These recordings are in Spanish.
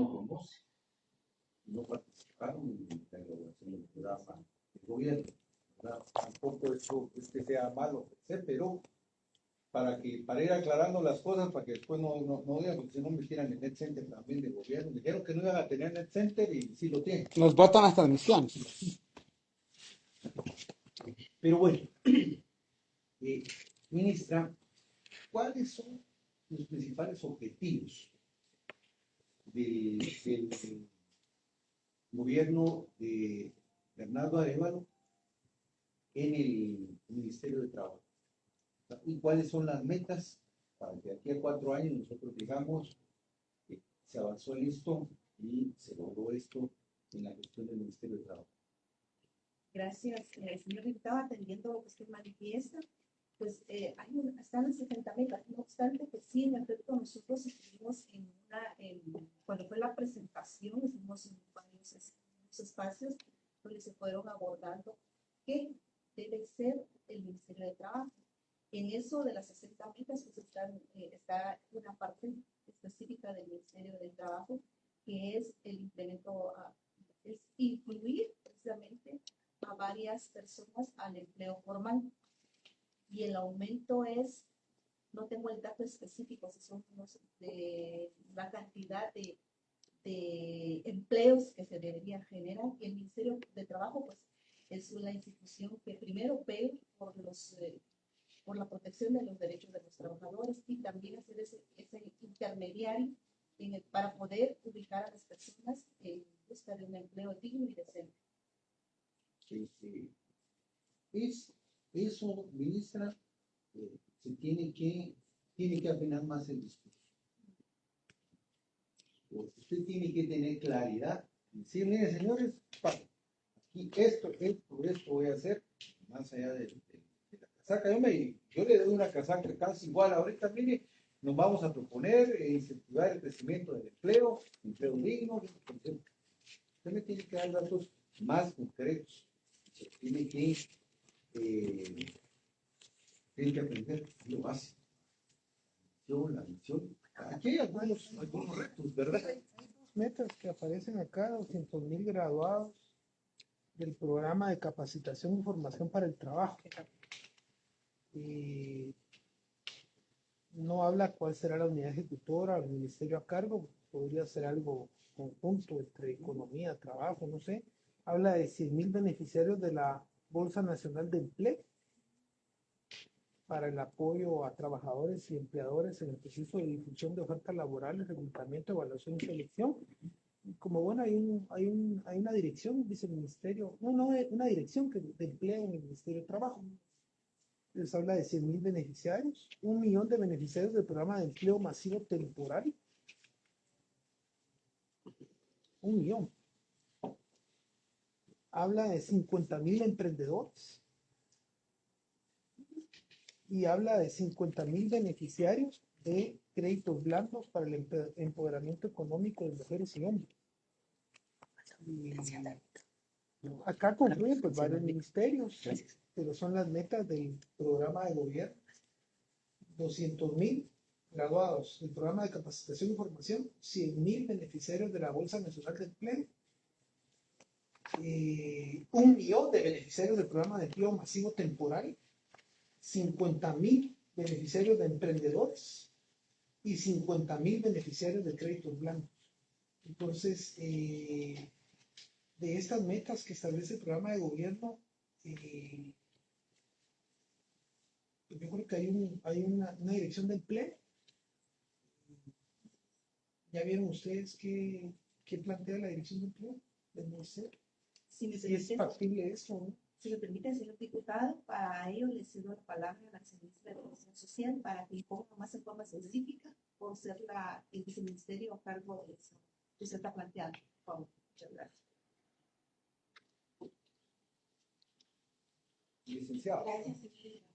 no conoce, no participaron en la elaboración del programa de gobierno, ¿verdad? Tampoco eso es que sea malo, pero para ir aclarando las cosas, para que después no digan, porque si no me tiran el net center también de gobierno. Dijeron que no iban a tener net center y sí lo tienen. Nos botan las transmisiones. Pero bueno, ministra, ¿cuáles son los principales objetivos del gobierno de Bernardo Arévalo en el Ministerio de Trabajo? ¿Y cuáles son las metas para que de aquí a 4 años nosotros digamos que se avanzó en esto y se logró esto en la gestión del Ministerio de Trabajo? Gracias, señor diputado. Atendiendo lo que usted manifiesta, pues están las 70 metas. No obstante que sí, en efecto, nosotros estuvimos cuando fue la presentación, estuvimos en varios espacios donde se fueron abordando qué debe ser el Ministerio de Trabajo. En eso de las 60 metas, pues está una parte específica del Ministerio del Trabajo, que es el implemento, es incluir precisamente a varias personas al empleo formal. Y el aumento es, no tengo el dato específico, si son de la cantidad de empleos que se debería generar. Y el Ministerio de Trabajo, pues, es una institución que primero ve por la protección de los derechos de los trabajadores y también hacer ese intermediario para poder ubicar a las personas en busca de un empleo digno y decente. Eso, ministra, se tiene que afinar más el discurso. Usted tiene que tener claridad y decir, mire, señores, aquí por esto voy a hacer, más allá de la casaca. Yo le doy una casaca casi igual. Ahorita, mire, nos vamos a proponer incentivar el crecimiento del empleo digno. Usted me tiene que dar datos más concretos. Tiene que aprender lo básico. La visión. Aquí hay algunos retos, ¿verdad? Hay dos metas que aparecen acá: 200.000 graduados del programa de capacitación y formación para el trabajo. Y no habla cuál será la unidad ejecutora o el ministerio a cargo, podría ser algo conjunto entre economía, trabajo, no sé. Habla de 100.000 beneficiarios de la Bolsa Nacional de Empleo para el apoyo a trabajadores y empleadores en el proceso de difusión de ofertas laborales, reclutamiento, evaluación y selección. Y como bueno, hay una dirección, dice el ministerio, una dirección de empleo en el Ministerio de Trabajo. Les habla de 100.000 beneficiarios, 1 millón de beneficiarios del programa de empleo masivo temporal. 1 millón. Habla de 50.000 emprendedores. Y habla de 50.000 beneficiarios de créditos blandos para el empoderamiento económico de mujeres y hombres. Y acá concluyen pues varios ministerios, pero son las metas del programa de gobierno. 200.000 graduados del programa de capacitación y formación, 100.000 beneficiarios de la Bolsa Nacional de Empleo, 1 millón de beneficiarios del programa de empleo masivo temporal, 50.000 beneficiarios de emprendedores y 50.000 beneficiarios de créditos blancos. Entonces, de estas metas que establece el programa de gobierno, yo creo que hay una dirección de empleo. ¿Ya vieron ustedes qué plantea la dirección de empleo del ministerio? Si es factible eso, ¿no? Si me permite, señor diputado, para ello le cedo la palabra a la ministra de Protección Social para que ponga más en forma específica por ser el viceministerio a cargo de eso que usted está planteando. Por favor, muchas gracias. Licenciado. Gracias, señora.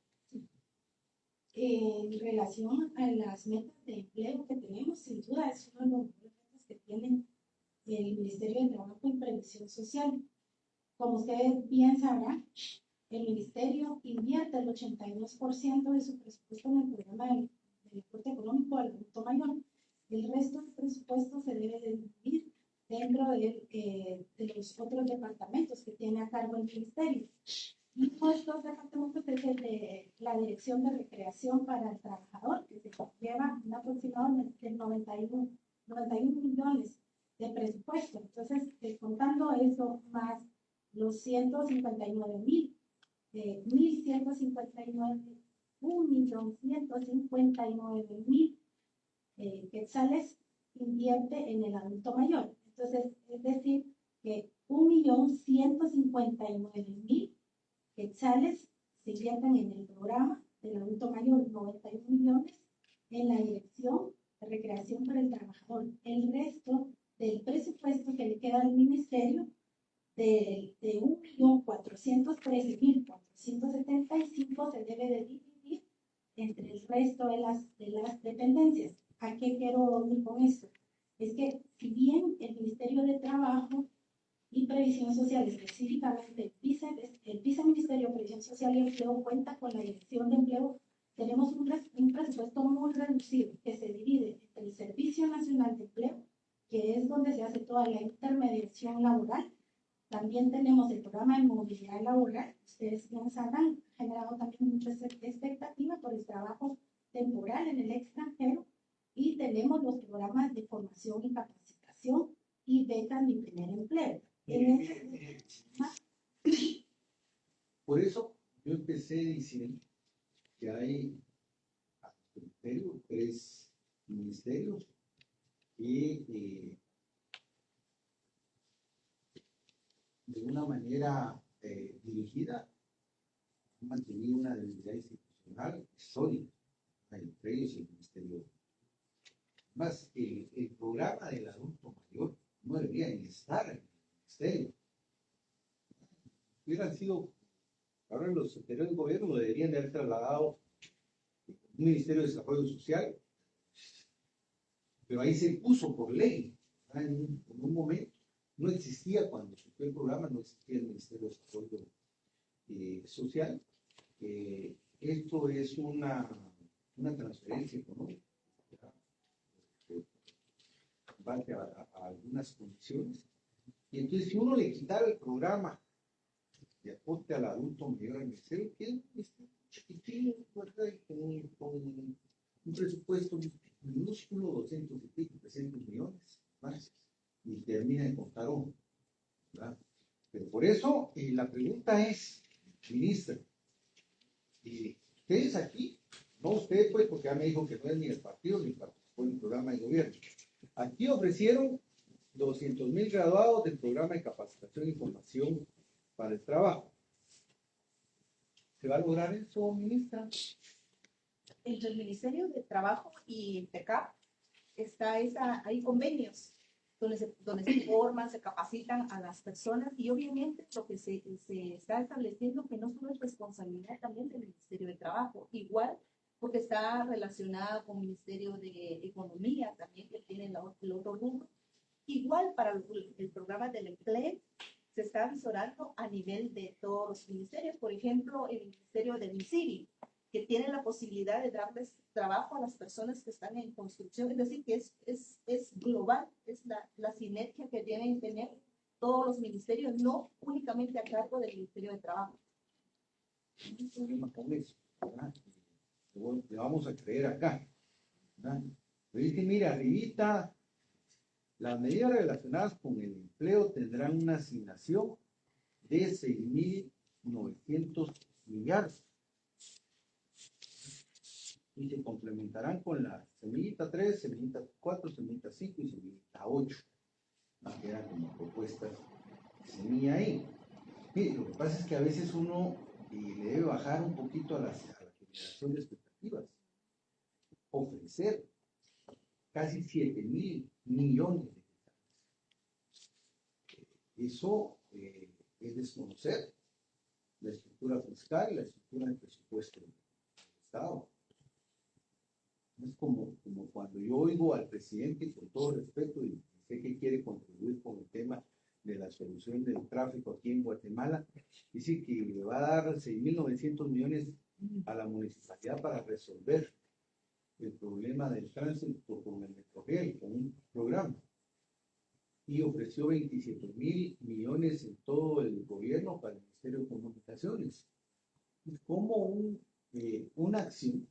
En relación a las metas de empleo que tenemos, sin duda es uno de los retos que tiene el Ministerio de Trabajo y Previsión Social. Como ustedes bien sabrán, el Ministerio invierte el 82% de su presupuesto en el programa del aporte económico al adulto mayor. El resto del presupuesto se debe de dividir dentro de los otros departamentos que tiene a cargo el ministerio. Y uno de estos departamentos es el de la Dirección de Recreación para el Trabajador, que se lleva un aproximado de 91 millones de presupuesto. Entonces, contando eso más los 159.000, 1.159.000 quetzales invierte en el adulto mayor. Entonces, es decir, que 1.159.000 quetzales se invierten en el programa del adulto mayor, 91 millones en la Dirección de Recreación para el Trabajador. El resto del presupuesto que le queda al ministerio de 1.413.475 se debe de dividir entre el resto de las dependencias. ¿A qué quiero ir con esto? Es que si bien el Ministerio de Trabajo y Previsión Social, específicamente el Viceministerio de Previsión Social y Empleo cuenta con la Dirección de Empleo, tenemos un presupuesto muy reducido que se divide entre el Servicio Nacional de Empleo, que es donde se hace toda la intermediación laboral. También tenemos el programa de movilidad laboral. Ustedes bien sabrán, ha generado también mucha expectativa por el trabajo temporal en el extranjero. Y tenemos los programas de formación y capacitación y becas de primer empleo. Por eso yo empecé diciendo que hay tres ministerios que de una manera dirigida han mantenido una debilidad institucional sólida, entre ellos el Ministerio. Más el programa del adulto mayor no debería ni estar en el ministerio. Hubieran sido, ahora los anteriores gobiernos lo deberían de haber trasladado al Ministerio de Desarrollo Social, pero ahí se puso por ley. En un momento no existía, cuando surgió el programa, no existía el Ministerio de Desarrollo Social. Esto es una transferencia económica base a algunas condiciones. Y entonces, si uno le quitara el programa de aporte al adulto mayor al ministerio, que es chiquitino, ¿verdad? Con un presupuesto minúsculo, 200 y pico, 300 millones, más, y termina de contar uno, ¿verdad? Pero por eso, la pregunta es, ministra, ustedes aquí, no usted, pues, porque ya me dijo que no es ni el partido ni participó en el programa de gobierno. Aquí ofrecieron 200.000 graduados del programa de capacitación y formación para el trabajo. ¿Se va a lograr eso, ministra? Entre el Ministerio de Trabajo y el TECAP hay convenios donde se forman, se capacitan a las personas, y obviamente lo que se está estableciendo que no solo es responsabilidad también del Ministerio de Trabajo, igual porque está relacionada con el Ministerio de Economía también, que tiene el otro rubro. Igual para el programa del empleo se está visorando a nivel de todos los ministerios. Por ejemplo, el Ministerio del MINCIRI, que tiene la posibilidad de darles trabajo a las personas que están en construcción. Es decir, que es global, es la sinergia que deben tener todos los ministerios, no únicamente a cargo del Ministerio de Trabajo. No hay problema con eso, ¿verdad? Le vamos a creer acá, ¿verdad? Pero dice, mira, arribita, las medidas relacionadas con el empleo tendrán una asignación de 6.900 millardos y se complementarán con la semillita 3, semillita 4, semillita 5 y semillita 8. Quedan como propuestas de semilla ahí. Mire, lo que pasa es que a veces uno le debe bajar un poquito a la generación de expectativas. Ofrecer casi 7.000 millones de quetzales. Eso es desconocer la estructura fiscal y la estructura del presupuesto del Estado. Es como cuando yo oigo al presidente, con todo respeto, y sé que quiere contribuir con el tema de la solución del tráfico aquí en Guatemala, dice que le va a dar 6.900 millones a la municipalidad para resolver el problema del tránsito con el Metrogel, con un programa. y ofreció 27.000 millones en todo el gobierno para el Ministerio de Comunicaciones. ¿Cómo una acción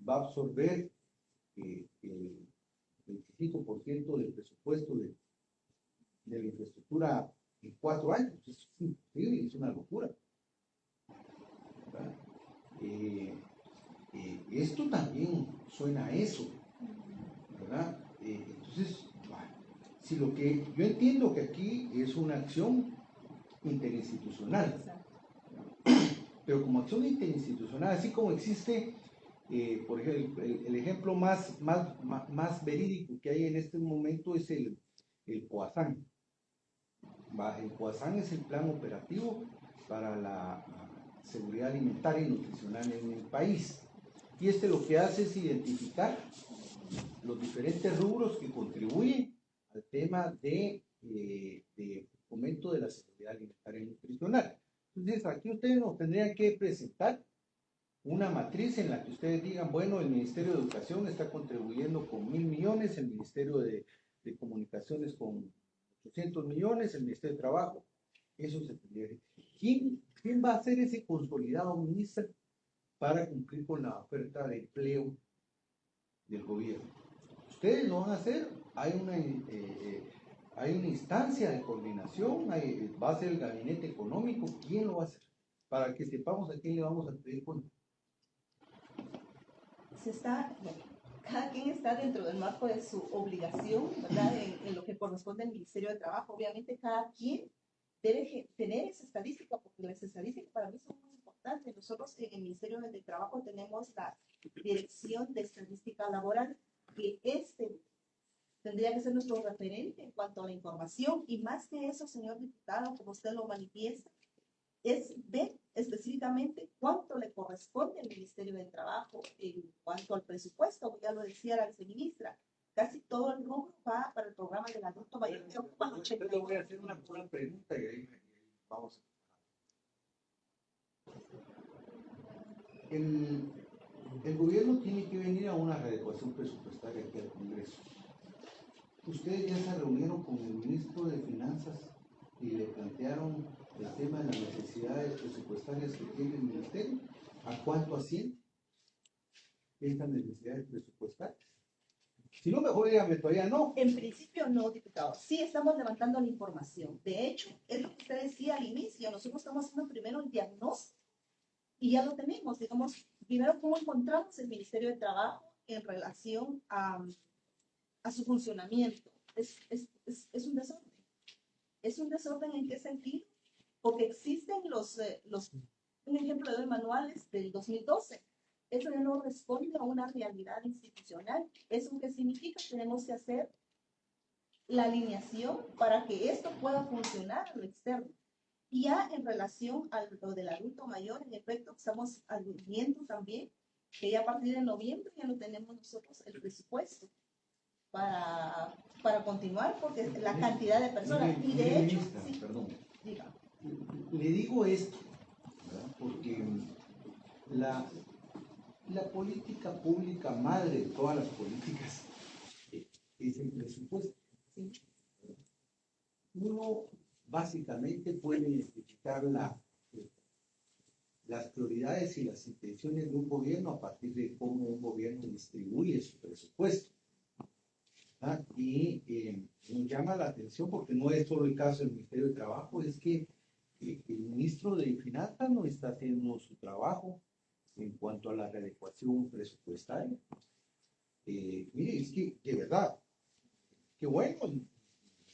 va a absorber el 25% del presupuesto de la infraestructura en 4 años? Es imposible, es una locura. Esto también suena a eso, ¿verdad? Entonces, si lo que yo entiendo que aquí es una acción interinstitucional, pero como acción interinstitucional, así como existe, por ejemplo, el ejemplo más verídico que hay en este momento es el POASAN. El POASAN es el plan operativo para la seguridad alimentaria y nutricional en el país. Y lo que hace es identificar los diferentes rubros que contribuyen al tema de fomento de la seguridad alimentaria y nutricional. Entonces, aquí ustedes nos tendrían que presentar una matriz en la que ustedes digan, bueno, el Ministerio de Educación está contribuyendo con 1.000 millones, el Ministerio de Comunicaciones con 800 millones, el Ministerio de Trabajo. Eso se tendría que... ¿Quién va a hacer ese consolidado, ministra, para cumplir con la oferta de empleo del gobierno? Ustedes lo van a hacer. Hay una instancia de coordinación, va a ser el gabinete económico. ¿Quién lo va a hacer? Para que sepamos a quién le vamos a pedir cuenta. Cada quien está dentro del marco de su obligación, ¿verdad? En lo que corresponde al Ministerio de Trabajo. Obviamente, cada quien debe tener esa estadística, porque las estadísticas para mí son muy importantes. Nosotros en el Ministerio de Trabajo tenemos la Dirección de Estadística Laboral, que tendría que ser nuestro referente en cuanto a la información, y más que eso, señor diputado, como usted lo manifiesta, es ver específicamente cuánto le corresponde al Ministerio de Trabajo en cuanto al presupuesto. Ya lo decía la viceministra, casi todo el rubro va para el programa del adulto mayor. Yo le voy a hacer una pregunta y ahí vamos. El gobierno tiene que venir a una readecuación presupuestaria aquí al Congreso. ¿Ustedes ya se reunieron con el ministro de Finanzas y le plantearon el tema de las necesidades presupuestarias que tiene el ministerio? ¿A cuánto asciende estas necesidades presupuestarias? Si no, mejor dígame, todavía no. En principio no, diputado. Sí estamos levantando la información. De hecho, es lo que usted decía al inicio. Nosotros estamos haciendo primero el diagnóstico y ya lo tenemos. Digamos, primero, ¿cómo encontramos el Ministerio de Trabajo en relación a su funcionamiento? Es un desorden. ¿Es un desorden en qué sentido? Porque existen un ejemplo de manuales del 2012. Eso ya no responde a una realidad institucional. ¿Eso qué significa? Tenemos que hacer la alineación para que esto pueda funcionar a lo externo. Y ya en relación a lo del adulto mayor, en efecto, estamos viendo también que ya a partir de noviembre ya no tenemos nosotros el presupuesto para continuar, porque la cantidad de personas. Y de hecho, sí, perdón. Diga. Le digo esto, ¿verdad? Porque la política pública madre de todas las políticas es el presupuesto. Sí. Uno básicamente puede identificar las prioridades y las intenciones de un gobierno a partir de cómo un gobierno distribuye su presupuesto. Y nos llama la atención, porque no es solo el caso del Ministerio de Trabajo, es que el ministro de Finanzas no está haciendo su trabajo en cuanto a la readecuación presupuestaria. Mire, es que de verdad, qué bueno,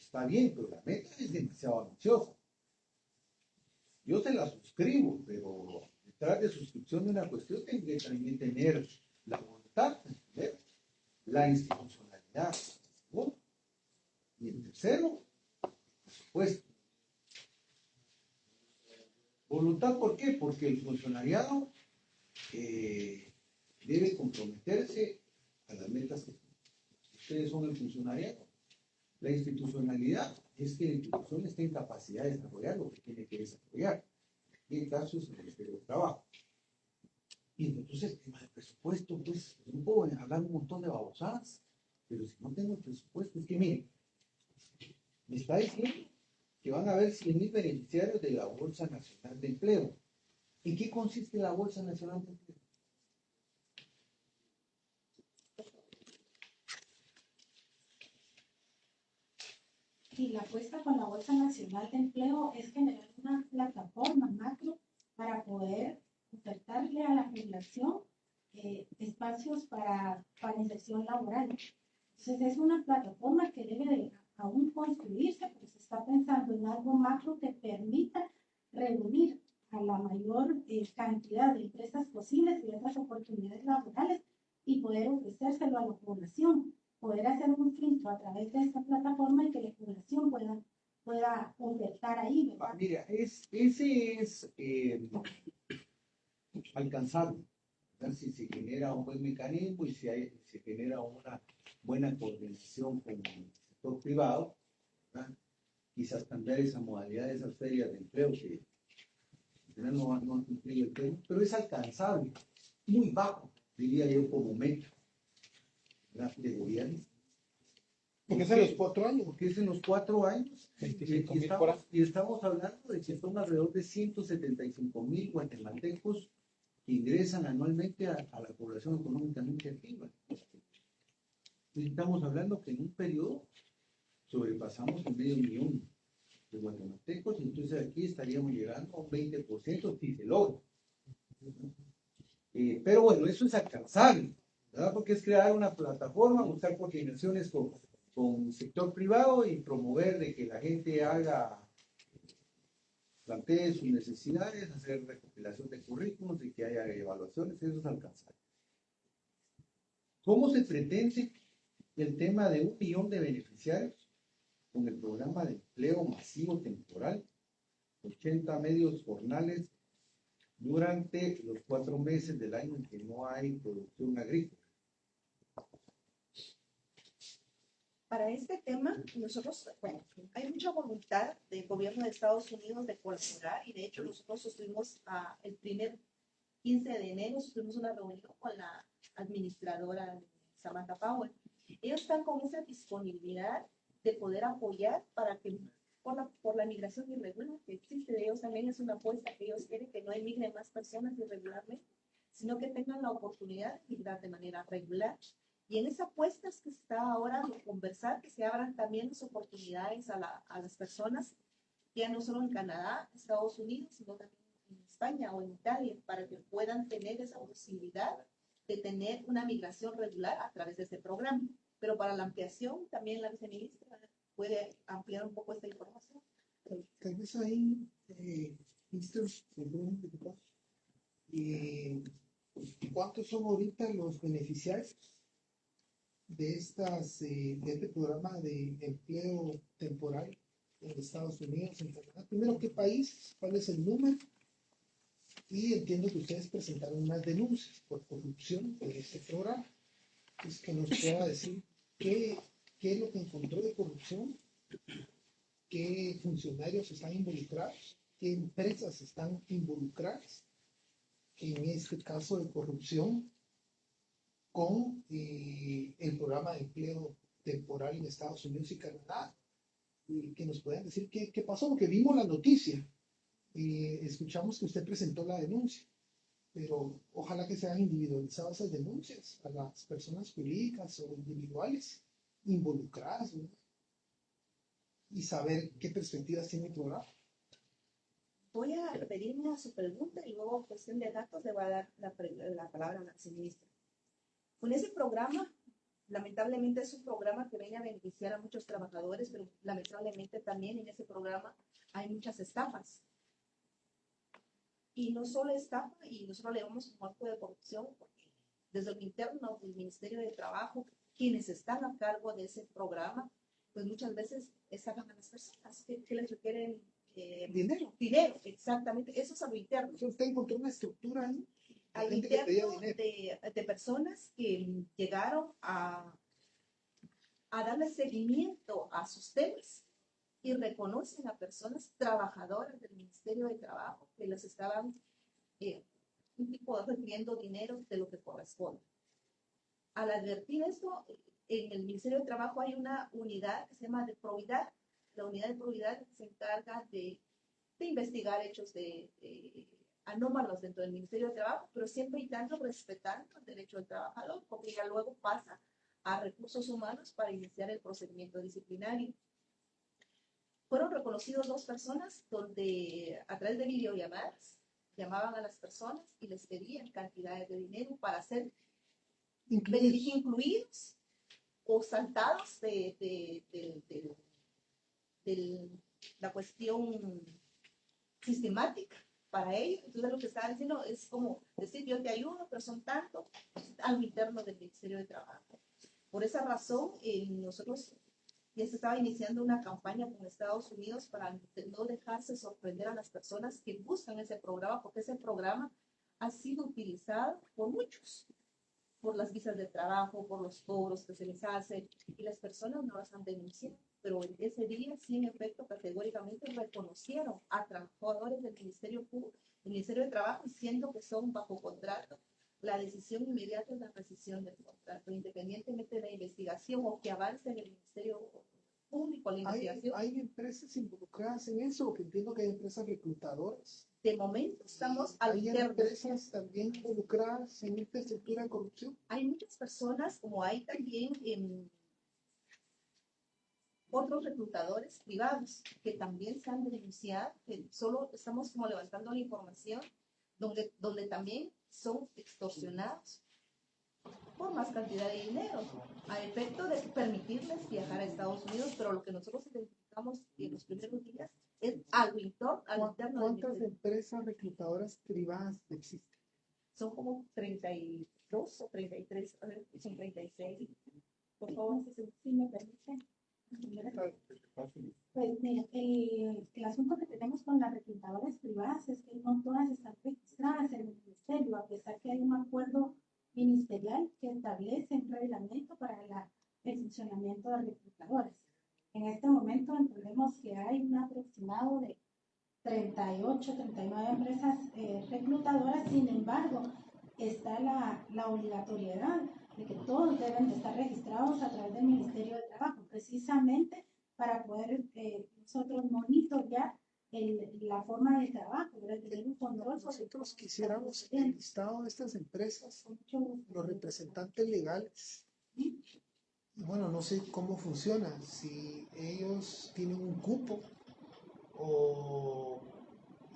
está bien, pero la meta es demasiado ambiciosa. Yo se la suscribo, pero detrás de suscripción de una cuestión tiene que también tener la voluntad, la institucionalidad. ¿No? Y el tercero, por supuesto. Voluntad, ¿por qué? Porque el funcionariado debe comprometerse a las metas que ustedes son el funcionariado. La institucionalidad es que la institución esté en capacidad de desarrollar lo que tiene que desarrollar. Y el caso es el Ministerio de Trabajo. Y entonces el tema del presupuesto, pues no puedo hablar un montón de babosadas, pero si no tengo el presupuesto, es que miren, Me está diciendo que van a haber 100.000 beneficiarios de la Bolsa Nacional de Empleo. ¿En qué consiste la Bolsa Nacional de Empleo? Y la apuesta con la Bolsa Nacional de Empleo es generar una plataforma macro para poder ofertarle a la población espacios para inserción laboral. Entonces es una plataforma que debe de aún construirse, porque se está pensando en algo macro que permita reunir a la mayor cantidad de empresas posibles y esas oportunidades laborales y poder ofrecérselo a la población, poder hacer un filtro a través de esta plataforma y que la población pueda ofertar ahí, ¿verdad? Mira, ese es alcanzable, ¿verdad? Si se genera un buen mecanismo y se genera una buena coordinación con el sector privado, ¿verdad? Quizás cambiar esa modalidad de esas ferias de empleo que no han cumplido el tema, pero es alcanzable, muy bajo, diría yo, como meta, ¿verdad? De gobierno. Porque es en los 4 años. Porque es en los 4 años. 25.000 por año. Y estamos hablando de que son alrededor de 175.000 guatemaltecos que ingresan anualmente a la población económicamente activa. Y estamos hablando que en un periodo sobrepasamos el 500.000 de guatemaltecos, entonces aquí estaríamos llegando a un 20% si se logra. Pero bueno, eso es alcanzable, ¿verdad? Porque es crear una plataforma, buscar coordinaciones con el sector privado y promover de que la gente plantee sus necesidades, hacer recopilación de currículums, de que haya evaluaciones, eso es alcanzable. ¿Cómo se pretende el tema de 1 millón de beneficiarios con el programa de empleo masivo temporal, 80 medios jornales durante los 4 meses del año en que no hay producción agrícola? Para este tema, nosotros, bueno, hay mucha voluntad del gobierno de Estados Unidos de colaborar y de hecho nosotros estuvimos el primer 15 de enero, tuvimos una reunión con la administradora Samantha Powell. Ellos están con esa disponibilidad de poder apoyar para que por la migración irregular que existe de ellos también es una apuesta que ellos quieren que no emigren más personas irregularmente, sino que tengan la oportunidad de migrar de manera regular. Y en esa apuesta es que está ahora de conversar, que se abran también las oportunidades a las personas, ya no solo en Canadá, Estados Unidos, sino también en España o en Italia, para que puedan tener esa posibilidad de tener una migración regular a través de este programa. Pero para la ampliación, también la viceministra puede ampliar un poco esta información. Tal vez ahí, ministro, ¿cuántos son ahorita los beneficiarios de este programa de empleo temporal en Estados Unidos, en Canadá? Primero, ¿qué país? ¿Cuál es el número? Y entiendo que ustedes presentaron unas denuncias por corrupción de este programa. Entonces, que nos pueda decir qué es lo que encontró de corrupción, qué funcionarios están involucrados, qué empresas están involucradas en este caso de corrupción con el programa de empleo temporal en Estados Unidos y Canadá. Y que nos puedan decir qué pasó, porque vimos la noticia y escuchamos que usted presentó la denuncia, pero ojalá que sean individualizadas esas denuncias a las personas jurídicas o individuales involucradas, ¿no? Y saber qué perspectivas tiene el programa. Voy a referirme a su pregunta y luego, cuestión de datos, le voy a dar la palabra a la viceministra. Con ese programa, lamentablemente es un programa que viene a beneficiar a muchos trabajadores, pero lamentablemente también en ese programa hay muchas estafas. Y no solo estafa, y nosotros le damos un acto de corrupción, porque desde el interno del Ministerio de Trabajo, quienes están a cargo de ese programa, pues muchas veces estafan a las personas que les requieren Dinero. Dinero, exactamente. Eso es a lo interno. Usted encontró una estructura ahí. Al interno de personas que llegaron a darle seguimiento a sus temas y reconocen a personas trabajadoras del Ministerio de Trabajo que les estaban un tipo refiriendo dinero de lo que corresponde. Al advertir esto, en el Ministerio de Trabajo hay una unidad que se llama de probidad. La unidad de probidad se encarga de investigar hechos anómalos dentro del Ministerio de Trabajo, pero siempre y tanto respetando el derecho del trabajador, porque ya luego pasa a recursos humanos para iniciar el procedimiento disciplinario. Fueron reconocidos 2 personas donde a través de videollamadas llamaban a las personas y les pedían cantidades de dinero para ser incluidos o saltados de la cuestión sistemática para ellos. Entonces lo que estaban diciendo es como decir, yo te ayudo, pero son tanto al interno del Ministerio de Trabajo. Por esa razón, nosotros ya se estaba iniciando una campaña con Estados Unidos para no dejarse sorprender a las personas que buscan ese programa, porque ese programa ha sido utilizado por muchos, por las visas de trabajo, por los cobros que se les hacen, y las personas no las han denunciado. Pero ese día, sí, en efecto, categóricamente reconocieron a trabajadores del Ministerio Público, del Ministerio de Trabajo, diciendo que son bajo contrato. La decisión inmediata es la rescisión del contrato, independientemente de la investigación o que avance en el Ministerio Público la investigación. ¿Hay empresas involucradas en eso? Porque entiendo que hay empresas reclutadoras. De momento estamos al ¿Hay interno. empresas también involucradas en esta estructura de corrupción? Hay muchas personas, como hay también otros reclutadores privados que también se han denunciado, que solo estamos como levantando la información, donde también son extorsionados por más cantidad de dinero, a efecto de permitirles viajar a Estados Unidos, pero lo que nosotros identificamos en los primeros días es algo interno. ¿Cuántas empresas reclutadoras privadas existen? Son como 32 o 33, a ver, son 36. Por favor, si me permite. Pues mira, el asunto que tenemos con las reclutadoras privadas es que no todas están registradas en el ministerio, a pesar que hay un acuerdo ministerial que establece un reglamento para el funcionamiento de reclutadores. En este momento entendemos que hay un aproximado de 38, 39 empresas reclutadoras. Sin embargo, está la obligatoriedad de que todos deben de estar registrados a través del Ministerio de Trabajo, precisamente para poder nosotros monitorear la forma de trabajo, tener un control sobre. Nosotros quisiéramos el listado de estas empresas, los representantes legales. Y bueno, no sé cómo funciona, si ellos tienen un cupo o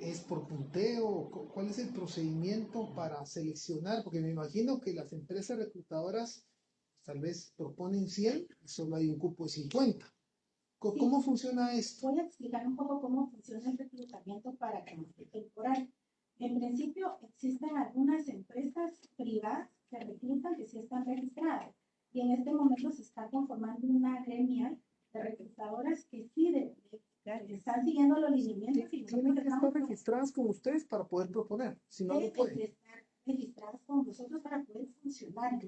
es por punteo, cuál es el procedimiento para seleccionar, porque me imagino que las empresas reclutadoras tal vez proponen 100 y solo hay un cupo de 50. ¿Cómo funciona esto? Voy a explicar un poco cómo funciona el reclutamiento para temporal. En principio, existen algunas empresas privadas que reclutan que sí están registradas, y en este momento se está conformando una gremial de reclutadoras que sí están siguiendo los lineamientos. Y tienen que estar registradas con ustedes para poder proponer, si no, no pueden. Estar registradas con nosotros para poder funcionar,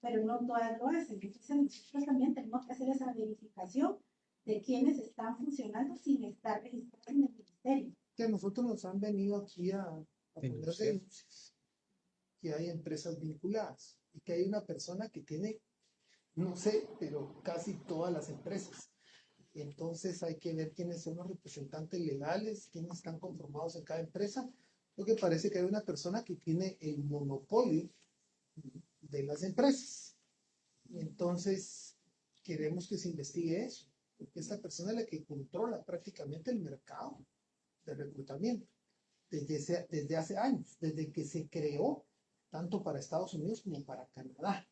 pero no todas lo hacen. Entonces nosotros también tenemos que hacer esa verificación de quienes están funcionando sin estar registrados en el ministerio. Que a nosotros nos han venido aquí a poner denuncias, que hay empresas vinculadas y que hay una persona que tiene, no sé, pero casi todas las empresas. Entonces hay que ver quiénes son los representantes legales, quiénes están conformados en cada empresa, porque parece que hay una persona que tiene el monopolio de las empresas. Entonces queremos que se investigue eso, porque esta persona es la que controla prácticamente el mercado de reclutamiento desde hace años, desde que se creó tanto para Estados Unidos como para Canadá.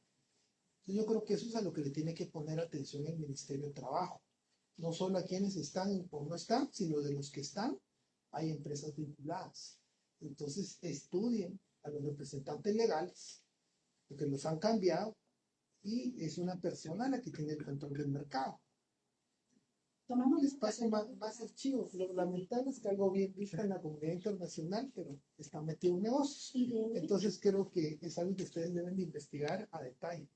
Entonces yo creo que eso es a lo que le tiene que poner atención el Ministerio de Trabajo. No solo a quienes están o no están, sino de los que están, hay empresas vinculadas. Entonces estudien a los representantes legales, porque los han cambiado y es una persona la que tiene el control del mercado. Tomamos Les paso más archivos. Lo lamentable es que algo bien visto en la comunidad internacional, pero está metido en negocios. Entonces creo que es algo que ustedes deben de investigar a detalle.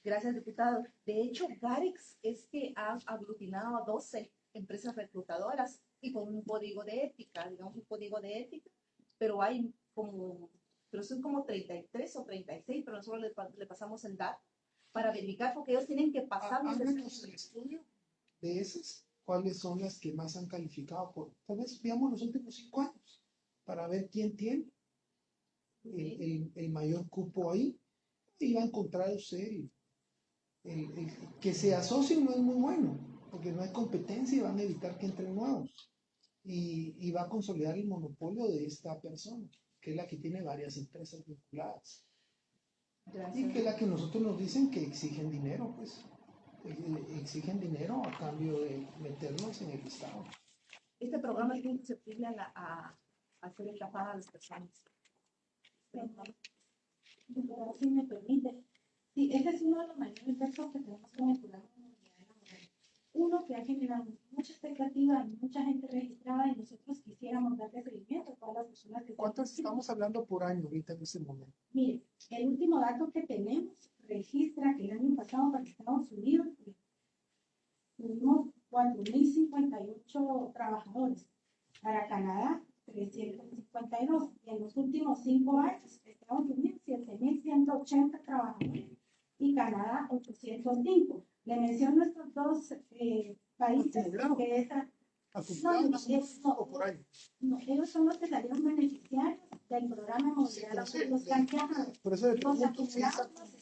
Gracias, diputado. De hecho, Garex es que ha aglutinado a 12 empresas reclutadoras y con un código de ética, digamos un código de ética, pero son como 33 o 36, pero nosotros le pasamos el dato para verificar, porque ellos tienen que pasar. Háganos el estudio de esos, cuáles son las que más han calificado por, tal vez veamos los últimos 5 años, para ver quién tiene el mayor cupo ahí, y va a encontrar usted que se asocien no es muy bueno, porque no hay competencia y van a evitar que entren nuevos. Y va a consolidar el monopolio de esta persona, que es la que tiene varias empresas vinculadas. Y Gracias. que es la que nosotros nos dicen que exigen dinero, pues. Exigen dinero a cambio de meternos en el Estado. Este programa es muy susceptible a hacer estafada a las personas. Si me permite. Sí, ese es uno de los mayores retos que tenemos con el programa de movilidad laboral. Uno, que ha generado mucha expectativa y mucha gente registrada, y nosotros quisiéramos darle seguimiento a todas las personas que... ¿Cuántos estamos hablando por año ahorita en este momento? Mire, el último dato que tenemos registra que el año pasado para Estados Unidos tuvimos 4.058 trabajadores. Para Canadá, 352. Y en los últimos 5 años, Estados Unidos, 7.180 trabajadores. Y Canadá, 805. Le menciono estos dos países Acumulado. que esa... Acumulado, no, por año. no, ellos son los que salieron beneficiarios del programa de movilidad laboral, los que han viajado. Por eso le Los pregunto si acumulados los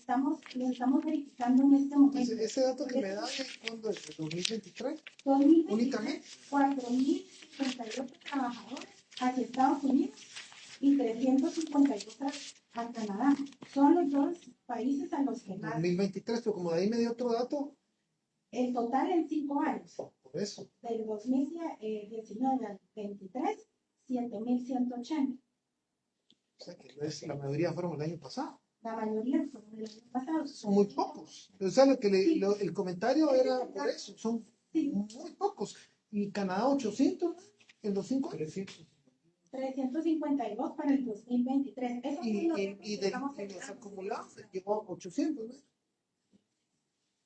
estamos verificando en este momento. ese dato que me da es cuando es el 2023, 2023, únicamente. 4.058 trabajadores hacia Estados Unidos y 352 a Canadá. Son los dos países a los que más. 2023, pero como de ahí me dio otro dato, El total en 5 años, por eso. del 2019 al 23, 7.180. O sea que la mayoría fueron el año pasado. La mayoría fueron del año pasado. Son muy pocos. O sea, el comentario era por eso, son Sí. muy pocos. Y Canadá 800 en los 5 años. 352 para el 2023. Esos son los retos que estamos Y los esperando. acumulados llegó a 800, ¿no?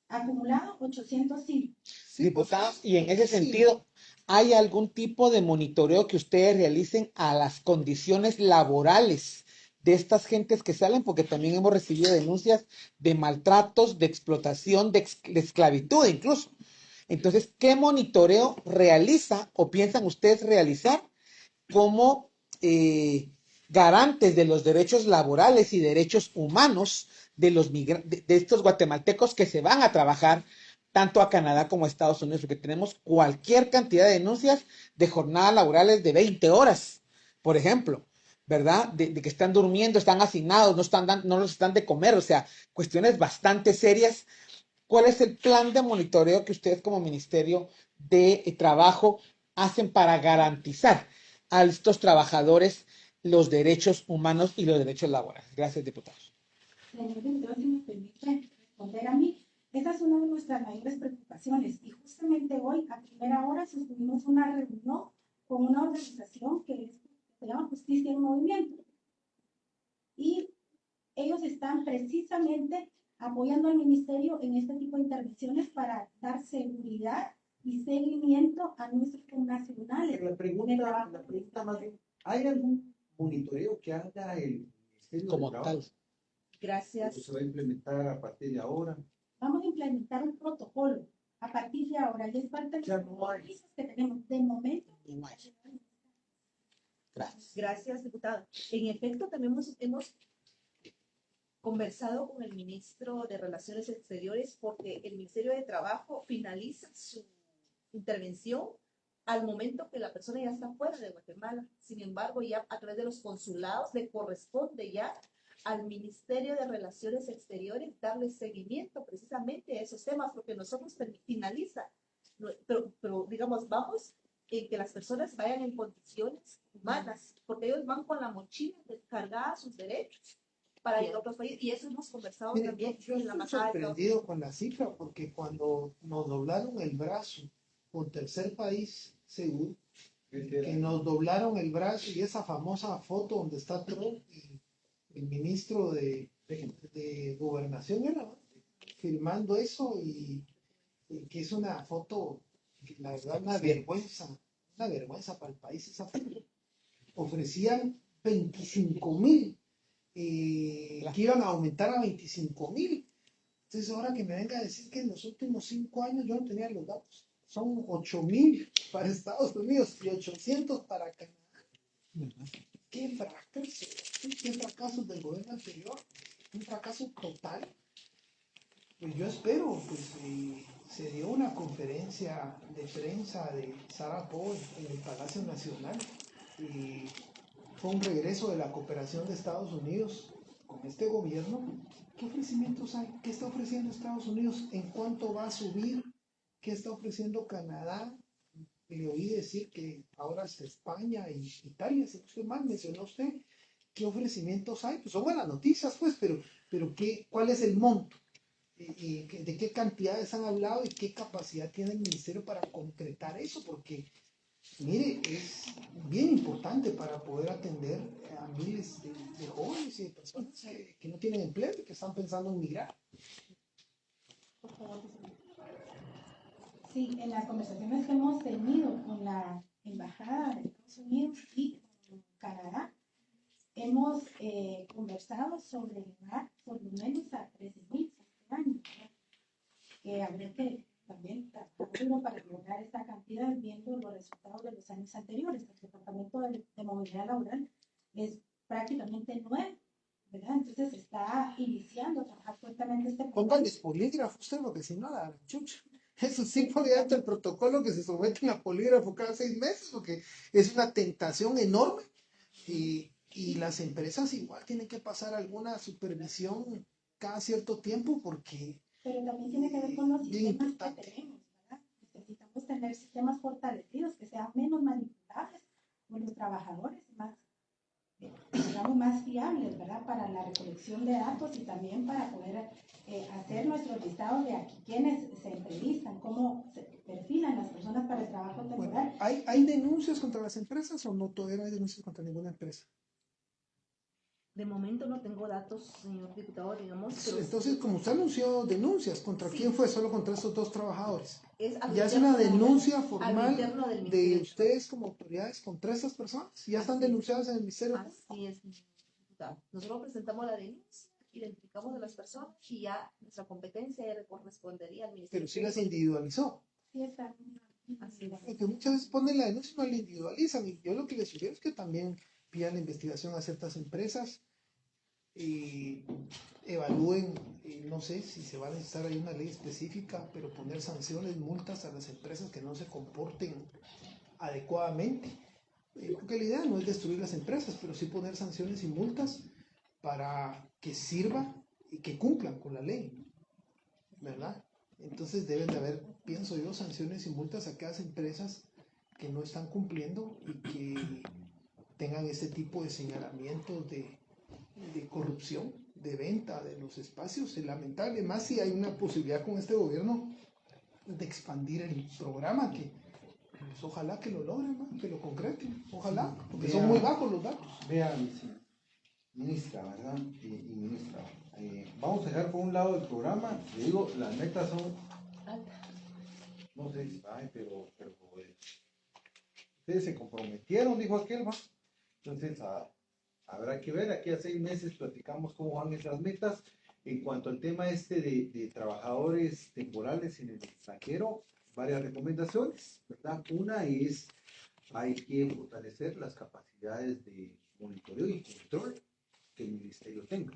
Acumulado 805. Sí, Diputados, y en ese sí. sentido, ¿hay algún tipo de monitoreo que ustedes realicen a las condiciones laborales de estas gentes que salen? Porque también hemos recibido denuncias de maltratos, de explotación, de esclavitud incluso. Entonces, ¿qué monitoreo realiza o piensan ustedes realizar como garantes de los derechos laborales y derechos humanos de estos guatemaltecos que se van a trabajar tanto a Canadá como a Estados Unidos? Porque tenemos cualquier cantidad de denuncias de jornadas laborales de 20 horas, por ejemplo, ¿verdad? De que están durmiendo, están hacinados, no los están de comer, o sea, cuestiones bastante serias. ¿Cuál es el plan de monitoreo que ustedes como Ministerio de Trabajo hacen para garantizar a estos trabajadores los derechos humanos y los derechos laborales? Gracias, diputados. Señor director, si me permite responder a mí, esa es una de nuestras mayores preocupaciones. Y justamente hoy, a primera hora, sostuvimos una reunión con una organización que se llama Justicia en Movimiento. Y ellos están precisamente apoyando al ministerio en este tipo de intervenciones para dar seguridad y seguimiento a nuestros connacionales. La pregunta más bien, ¿hay algún monitoreo que haga el Ministerio Como de Trabajo? tal. Gracias. ¿O se va a implementar a partir de ahora? Vamos a implementar un protocolo a partir de ahora y es parte de Ya los no hay. compromisos que tenemos de momento. No hay. Gracias. Gracias, diputada. En efecto, también hemos conversado con el ministro de Relaciones Exteriores porque el Ministerio de Trabajo finaliza su intervención al momento que la persona ya está fuera de Guatemala. Sin embargo, ya a través de los consulados le corresponde ya al Ministerio de Relaciones Exteriores darle seguimiento precisamente a esos temas, porque nosotros finaliza, pero digamos, vamos en que las personas vayan en condiciones humanas, porque ellos van con la mochila descargada sus derechos para ir a otros países, y eso hemos conversado Mire, también yo en la estoy embajada de Estados sorprendido con la cifra, porque cuando nos doblaron el brazo con tercer país seguro, que nos doblaron el brazo, y esa famosa foto donde está Trump y el ministro de Gobernación era, ¿no? Firmando eso, y que es una foto, que la verdad, una vergüenza para el país esa foto. Ofrecían 25,000, que iban a aumentar a 25,000. Entonces ahora que me venga a decir que en los últimos 5 años yo no tenía los datos. son 8,000 para Estados Unidos y 800 para Canadá. Qué fracaso, qué fracaso del gobierno anterior, un fracaso total. Pues yo espero, pues se dio una conferencia de prensa de Sarah Powell en el Palacio Nacional y fue un regreso de la cooperación de Estados Unidos con este gobierno. ¿Qué ofrecimientos hay? ¿Qué está ofreciendo Estados Unidos? ¿En cuánto va a subir? ¿Qué está ofreciendo Canadá? Le oí decir que ahora es España y Italia, si usted mal mencionó usted. ¿Qué ofrecimientos hay? Pues son buenas noticias, pues, pero ¿cuál es el monto? ¿De qué cantidades han hablado y qué capacidad tiene el ministerio para concretar eso? Porque, mire, es bien importante para poder atender a miles de jóvenes y de personas que no tienen empleo y que están pensando en migrar. Por favor. Sí, en las conversaciones que hemos tenido con la Embajada de Estados Unidos y con Canadá, hemos conversado sobre llegar por lo menos a 13,000 este año, ¿verdad? Que habría que también trabajar duro para lograr esta cantidad viendo los resultados de los años anteriores. El Departamento de Movilidad Laboral es prácticamente nuevo, ¿verdad? Entonces está iniciando a trabajar fuertemente este programa. Pónganles polígrafo usted, porque si no la chucha. Eso sí podría dentro del protocolo que se someten a polígrafo cada 6 meses, porque es una tentación enorme. Y las empresas igual tienen que pasar alguna supervisión cada cierto tiempo, porque Pero también tiene que ver con los bien sistemas importante. que tenemos, ¿verdad? Necesitamos tener sistemas fortalecidos que sean menos manipulables por los trabajadores, más, digamos, más fiables, ¿verdad? Para la recolección de datos y también para poder hacer nuestros listados de aquí quienes se entrevistan, cómo se perfilan las personas para el trabajo temporal. Bueno, ¿hay denuncias contra las empresas o no? Todavía no hay denuncias contra ninguna empresa. De momento no tengo datos, señor diputado, digamos. Pero Entonces, como usted anunció denuncias, ¿contra sí. ¿Quién fue? Solo contra estos 2 trabajadores. Ya es interno una del- denuncia al formal interno del de ministerio. ustedes como autoridades contra estas personas. Ya están Así es. denunciadas en el ministerio. Así es, diputado. Nosotros presentamos la denuncia, identificamos a las personas y ya nuestra competencia ya le correspondería al ministerio. Pero sí las individualizó. Sí, está. Así es. Porque muchas veces ponen la denuncia y no la individualizan. Y yo lo que les sugiero es que también pidan la investigación a ciertas empresas y evalúen, no sé si se va a necesitar ahí una ley específica, pero poner sanciones, multas a las empresas que no se comporten adecuadamente. Porque la idea no es destruir las empresas, pero sí poner sanciones y multas para que sirva y que cumplan con la ley, ¿verdad? Entonces deben de haber, pienso yo, sanciones y multas a aquellas empresas que no están cumpliendo y que tengan este tipo de señalamientos de corrupción, de venta de los espacios. Es lamentable, más si hay una posibilidad con este gobierno de expandir el programa, que pues, ojalá que lo logren, ¿no? Que lo concreten, ojalá, porque son muy bajos los datos. Vean, ministra, ¿verdad? Y ministra, vamos a dejar por un lado el programa. Le digo, las metas son, no sé si saben, pero ustedes se comprometieron, dijo aquel, ¿va? Entonces, habrá que ver, aquí a 6 meses platicamos cómo van esas metas. En cuanto al tema de trabajadores temporales en el extranjero, varias recomendaciones, ¿verdad? Una es, hay que fortalecer las capacidades de monitoreo y control que el ministerio tenga,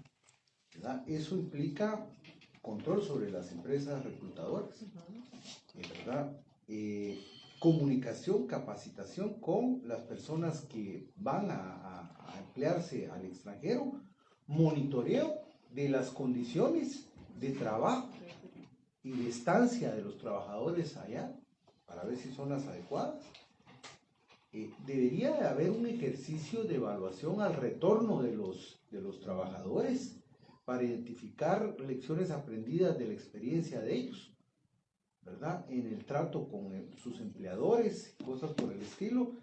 ¿verdad? Eso implica control sobre las empresas reclutadoras, ¿verdad? Comunicación, capacitación con las personas que van a emplearse al extranjero, monitoreo de las condiciones de trabajo y de estancia de los trabajadores allá, para ver si son las adecuadas. Debería de haber un ejercicio de evaluación al retorno de los trabajadores para identificar lecciones aprendidas de la experiencia de ellos, ¿verdad? En el trato con sus empleadores, cosas por el estilo.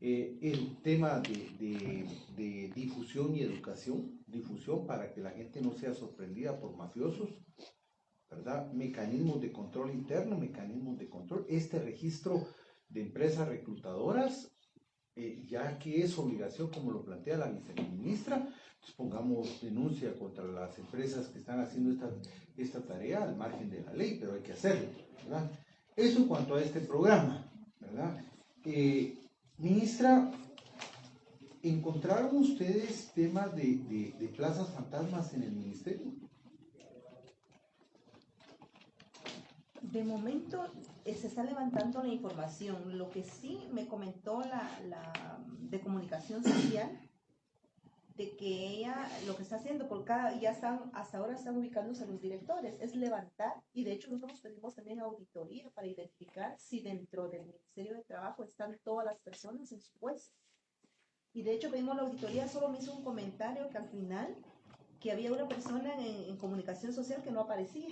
El tema de difusión y educación, difusión para que la gente no sea sorprendida por mafiosos, ¿verdad? Mecanismos de control interno, mecanismos de control, este registro de empresas reclutadoras, ya que es obligación, como lo plantea la viceministra, pues pongamos denuncia contra las empresas que están haciendo esta tarea al margen de la ley, pero hay que hacerlo, ¿verdad? Eso en cuanto a este programa, ¿verdad? Ministra, ¿encontraron ustedes temas de plazas fantasmas en el ministerio? De momento se está levantando la información. Lo que sí me comentó la de comunicación social, de que ella lo que está haciendo, hasta ahora están ubicándose los directores, es levantar, y de hecho nosotros pedimos también auditoría para identificar si dentro del Ministerio de Trabajo están todas las personas en su puesto. Y de hecho pedimos la auditoría, solo me hizo un comentario que al final, que había una persona en comunicación social que no aparecía.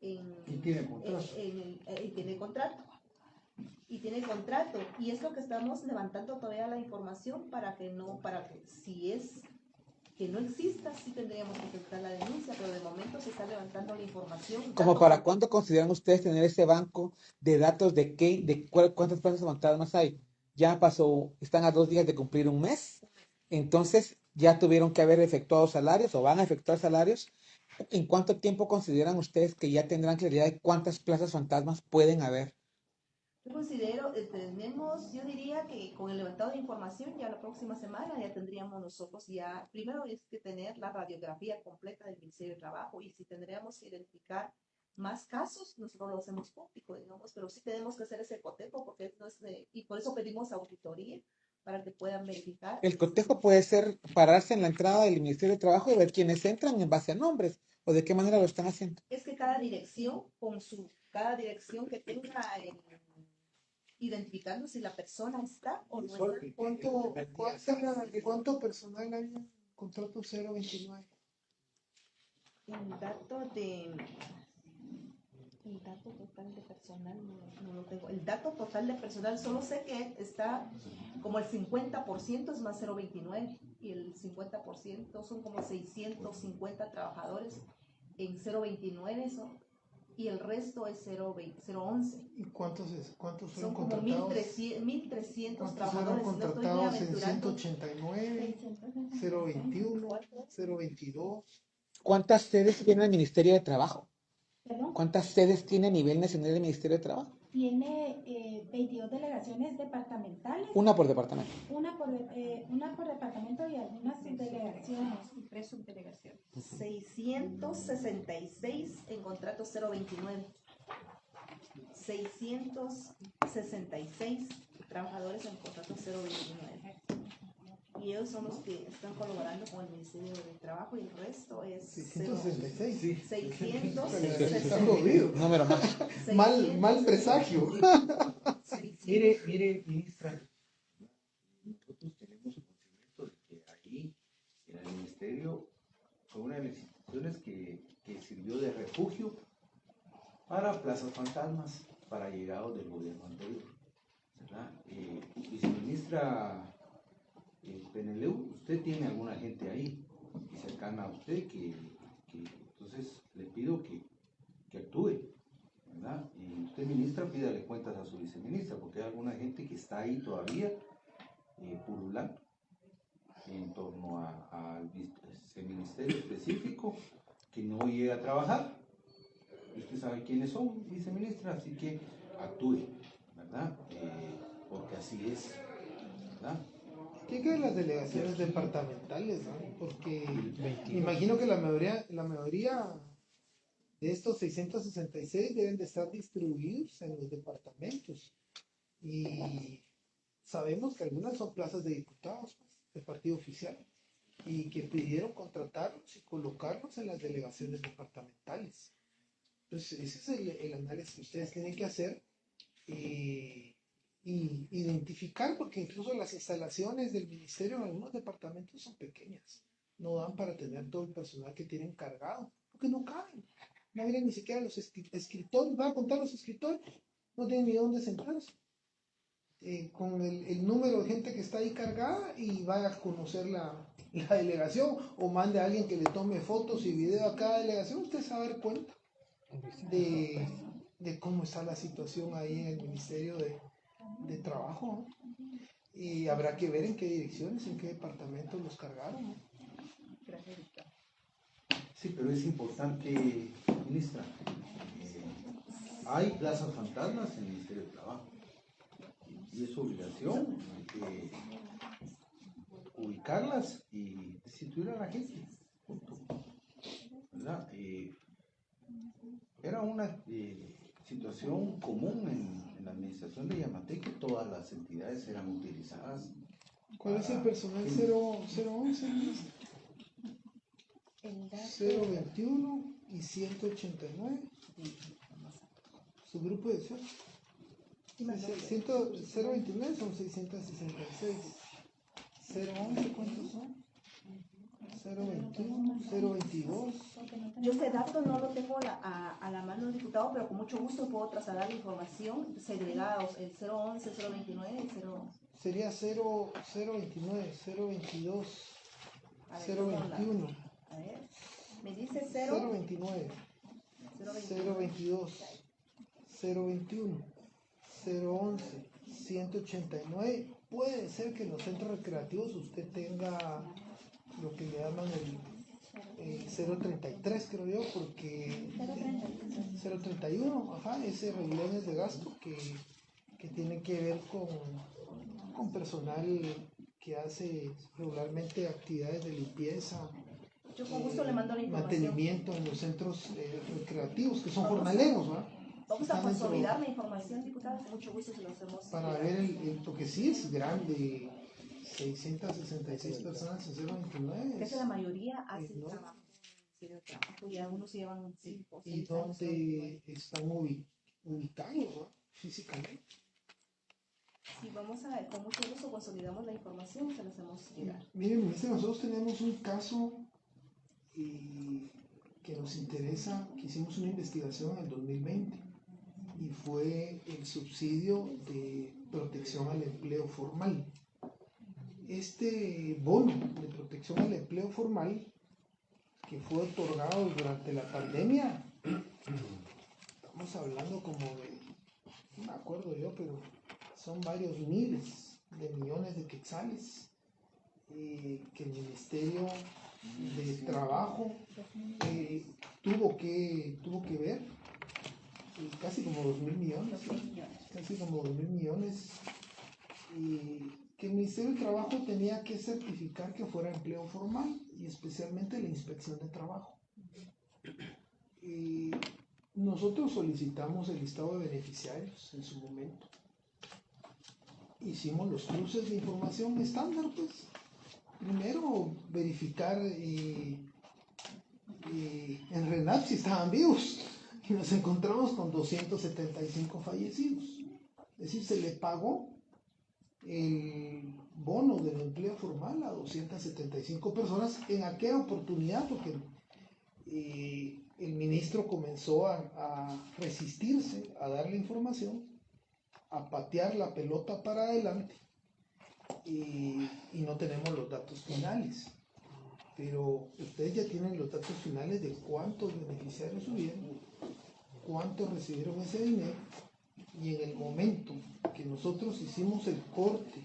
Y tiene contrato. Y tiene contrato, y es lo que estamos levantando todavía la información para que si es que no exista, sí tendríamos que presentar la denuncia, pero de momento se está levantando la información. ¿Como para cuándo consideran ustedes tener ese banco de datos cuántas plazas fantasmas hay? Ya pasó, están a 2 días de cumplir un mes, entonces ya tuvieron que haber efectuado salarios o van a efectuar salarios. ¿En cuánto tiempo consideran ustedes que ya tendrán claridad de cuántas plazas fantasmas pueden haber? Yo considero, yo diría que con el levantado de información ya la próxima semana ya tendríamos nosotros primero es que tener la radiografía completa del Ministerio de Trabajo, y si tendríamos que identificar más casos, nosotros lo hacemos público, digamos, pero sí tenemos que hacer ese cotejo porque y por eso pedimos auditoría para que puedan verificar. El cotejo puede ser pararse en la entrada del Ministerio de Trabajo y ver quiénes entran en base a nombres o de qué manera lo están haciendo. Es que cada dirección que tenga identificando si la persona está o no está. ¿Cuánto personal hay en contrato 029? El dato total de personal no lo tengo. El dato total de personal solo sé que está como el 50% es más 029 y el 50% son como 650 trabajadores en 029 y el resto es 011. ¿Y cuántos Son fueron como contratados? 1.300 ¿Cuántos fueron trabajadores. contratados en 189, 021, 022? ¿Cuántas sedes tiene el Ministerio de Trabajo? ¿Perdón? ¿Cuántas sedes tiene a nivel nacional el Ministerio de Trabajo? Tiene 22 delegaciones departamentales. Una por departamento. Una por departamento y algunas subdelegaciones. Y 3 subdelegaciones. 666 en contrato 029. 666 trabajadores en contrato 029. Y ellos son los que están colaborando con el Ministerio de Trabajo y el resto es 666. Sí. 666. Número más. Mal presagio. Mire, ministra, nosotros tenemos conocimiento de que ahí, en el ministerio, fue una de las instituciones que sirvió de refugio para plazas fantasmas, para llegados del gobierno anterior, ¿verdad? Viceministra Peneleu, usted tiene alguna gente ahí cercana a usted que entonces le pido que actúe, ¿verdad? Y usted, ministra, pídale cuentas a su viceministra, porque hay alguna gente que está ahí todavía pululando en torno a ese ministerio específico que no llega a trabajar. Y usted sabe quiénes son, viceministra, así que actúe, ¿verdad? Porque así es, ¿verdad? ¿Qué quedan las delegaciones departamentales? ¿No? Porque me imagino que la mayoría de estos 666 deben de estar distribuidos en los departamentos. Y sabemos que algunas son plazas de diputados del partido oficial y que pidieron contratarlos y colocarlos en las delegaciones departamentales. Entonces, ese es el análisis que ustedes tienen que hacer. Y identificar, porque incluso las instalaciones del ministerio en algunos departamentos son pequeñas, no dan para tener todo el personal que tienen cargado, porque no caben, no vienen ni siquiera los escritores, van a contar los escritores, no tienen ni dónde sentarse, con el número de gente que está ahí cargada y vaya a conocer la delegación, o mande a alguien que le tome fotos y video a cada delegación, usted se va a dar cuenta de cómo está la situación ahí en el Ministerio de Trabajo, ¿no? Y habrá que ver en qué direcciones, en qué departamentos los cargaron, ¿no? Sí, pero es importante, ministra, Hay plazas fantasmas en el Ministerio de Trabajo y es su obligación ubicarlas y destituir a la gente. Punto. ¿Verdad? Era una situación común en la administración de Yamatei que todas las entidades eran utilizadas. ¿Cuál es el personal 011? El dato, 021 y 189. Su grupo de acción. 029 son 666. 011, ¿cuántos son? 021, 022. yo este dato no lo tengo a la mano del diputado, pero con mucho gusto puedo trasladar la información segregada, el 011, 029 y 0... Sería 029, 022, A ver, 021, a ver, me dice 0, 029, 021. 022, 021, 011, 189. Puede ser que en los centros recreativos usted tenga lo que le llaman el 033, creo yo, porque 031, ajá, ese reglones de gasto que tiene que ver con personal que hace regularmente actividades de limpieza, Yo con gusto le mando la información. mantenimiento en los centros recreativos, que son jornaleros, ¿verdad? Vamos a Están dentro- consolidar la información, diputado, con mucho gusto se lo hacemos. para ver porque sí es grande, 666 personas en 029. Es que la mayoría hace ¿no? trabajo, en el trabajo, y algunos llevan 5 o ¿Y 6 años. dónde están ubicados, ¿no? Físicamente? Sí, vamos a ver, con mucho gusto consolidamos la información y se la hacemos llegar. Miren, ministro, nosotros tenemos un caso que nos interesa, que hicimos una investigación en el 2020 y fue el subsidio de protección al empleo formal. Este bono de protección al empleo formal que fue otorgado durante la pandemia, estamos hablando como de, no me acuerdo yo, pero son varios miles de millones de quetzales que el Ministerio de Trabajo tuvo que ver, casi como 2.000 millones, casi como 2.000 millones, que el Ministerio de Trabajo tenía que certificar que fuera empleo formal y especialmente la inspección de trabajo. Nosotros solicitamos el listado de beneficiarios en su momento. Hicimos los cruces de información estándar, pues. Primero verificar en RENAP si estaban vivos y nos encontramos con 275 fallecidos. Es decir, se le pagó el bono del empleo formal a 275 personas en aquella oportunidad porque el ministro comenzó a resistirse a dar la información, a patear la pelota para adelante y no tenemos los datos finales. Pero ustedes ya tienen los datos finales de cuántos beneficiarios subieron, cuántos recibieron ese dinero, y en el momento que nosotros hicimos el corte,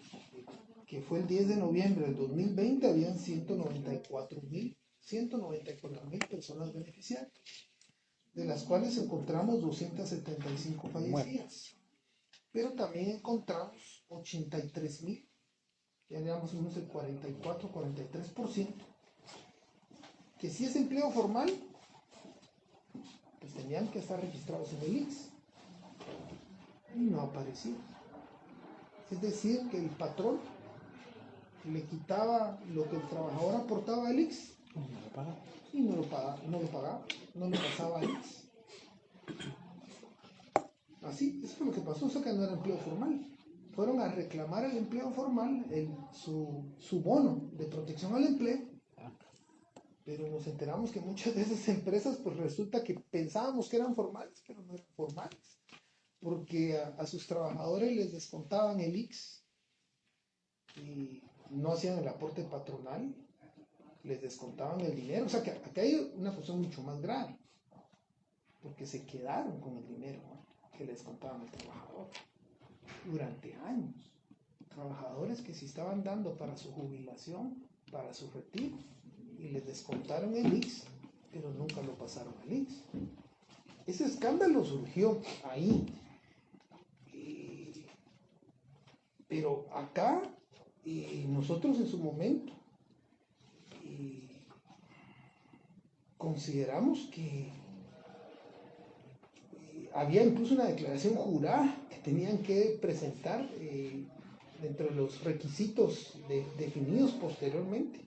que fue el 10 de noviembre del 2020, habían 194.000 personas beneficiarias, de las cuales encontramos 275 fallecidas. Pero también encontramos 83.000, ya digamos unos el 44-43%, que si es empleo formal, pues tenían que estar registrados en el IX y no aparecía. Es decir, que el patrón le quitaba lo que el trabajador aportaba al IX y no lo pagaba, no le pasaba al IX. Así, eso fue lo que pasó, eso que no era empleo formal. Fueron a reclamar el empleo formal, su bono de protección al empleo, pero nos enteramos que muchas de esas empresas, pues resulta que pensábamos que eran formales, pero no eran formales, porque a sus trabajadores les descontaban el IX y no hacían el aporte patronal, les descontaban el dinero. O sea que acá hay una cuestión mucho más grave, porque se quedaron con el dinero, ¿no?, que les contaban al trabajador durante años. Trabajadores que se estaban dando para su jubilación, para su retiro, y les descontaron el IX, pero nunca lo pasaron al IX. ese escándalo surgió ahí. Pero acá, nosotros en su momento, consideramos que había incluso una declaración jurada que tenían que presentar dentro de los requisitos definidos posteriormente.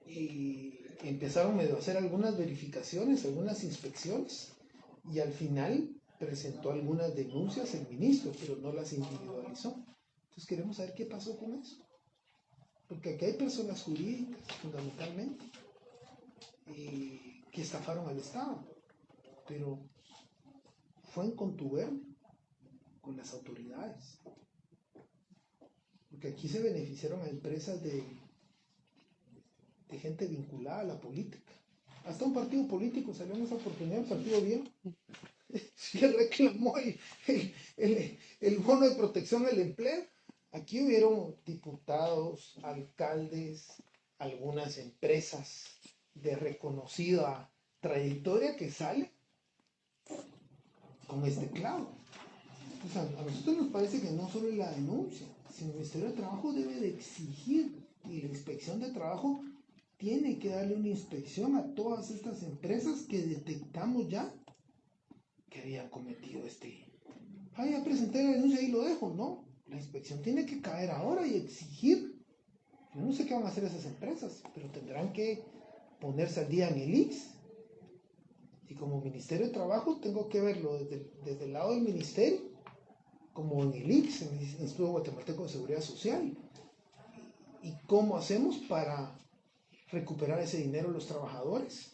Y empezaron medio a hacer algunas verificaciones, algunas inspecciones, y al final presentó algunas denuncias el ministro, pero no las individualizó. Entonces queremos saber qué pasó con eso. Porque aquí hay personas jurídicas, fundamentalmente, que estafaron al Estado, pero fue en contubernio con las autoridades. Porque aquí se beneficiaron a empresas de gente vinculada a la política. Hasta un partido político salió en esa oportunidad, el partido bien. Se reclamó el bono de protección al empleo. Aquí hubieron diputados, alcaldes, algunas empresas de reconocida trayectoria que salen con este clavo. O sea, a nosotros nos parece que no solo es la denuncia, sino el Ministerio de Trabajo debe de exigir, y la Inspección de Trabajo tiene que darle una inspección a todas estas empresas que detectamos ya que habían cometido ya presenté la denuncia y lo dejo. No, la inspección tiene que caer ahora y exigir. Yo no sé qué van a hacer esas empresas, pero tendrán que ponerse al día en el IX. Y como Ministerio de Trabajo tengo que verlo desde el lado del Ministerio, como en el IX, en el Instituto Guatemalteco de Seguridad Social. Y cómo hacemos para recuperar ese dinero de los trabajadores.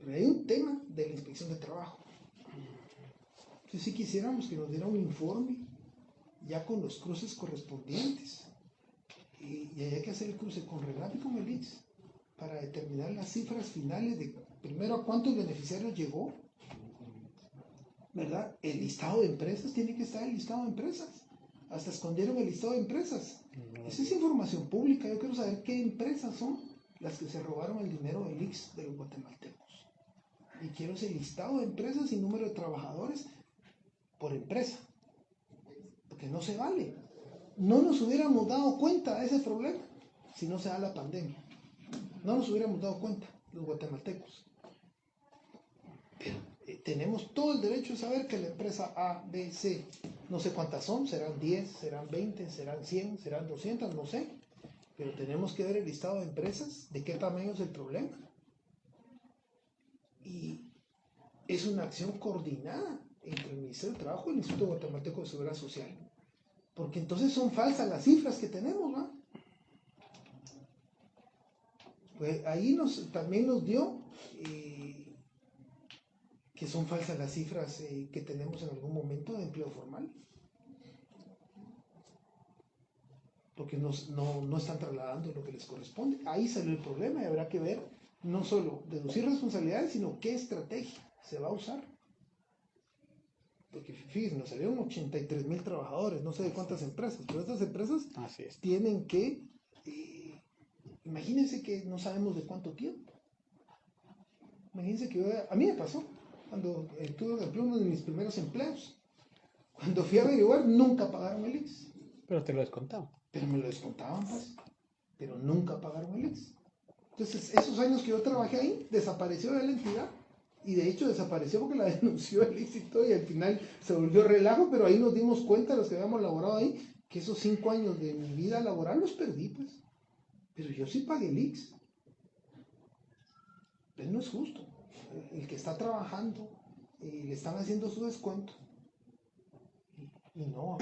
Pero hay un tema de la Inspección de Trabajo. Entonces sí quisiéramos que nos diera un informe ya con los cruces correspondientes. Y hay que hacer el cruce con RENAP y con el IX para determinar las cifras finales de primero a cuántos beneficiarios llegó, ¿verdad? El listado de empresas, tiene que estar el listado de empresas. Hasta escondieron el listado de empresas. Esa es información pública. Yo quiero saber qué empresas son las que se robaron el dinero del IX de los guatemaltecos. Y quiero ese listado de empresas y número de trabajadores por empresa. Porque no se vale. No nos hubiéramos dado cuenta de ese problema si no se da la pandemia. No nos hubiéramos dado cuenta, los guatemaltecos. Pero tenemos todo el derecho de saber que la empresa A, B, C, no sé cuántas son, serán 10, serán 20, serán 100, serán 200, no sé. Pero tenemos que ver el listado de empresas, de qué tamaño es el problema. Y es una acción coordinada entre el Ministerio de Trabajo y el Instituto Guatemalteco de Seguridad Social. Porque entonces son falsas las cifras que tenemos, ¿no? Pues ahí también nos dio que son falsas las cifras que tenemos en algún momento de empleo formal. Porque no están trasladando lo que les corresponde. Ahí salió el problema y habrá que ver no solo deducir responsabilidades, sino qué estrategia se va a usar. Porque fíjense, nos salieron 83,000 trabajadores, no sé de cuántas empresas, pero estas empresas tienen que, imagínense que no sabemos de cuánto tiempo. Imagínense que a mí me pasó, cuando tuve uno de mis primeros empleos, cuando fui a averiguar, nunca pagaron el IX. Pero te lo descontaban. Pero me lo descontaban, pues, pero nunca pagaron el IX. Entonces, esos años que yo trabajé ahí, desapareció de la entidad. Y de hecho desapareció porque la denunció el IX y al final se volvió relajo, pero ahí nos dimos cuenta, los que habíamos laborado ahí, que esos 5 años de mi vida laboral los perdí, pues. Pero yo sí pagué el IX. Pues no es justo. El que está trabajando, le están haciendo su descuento. Y no.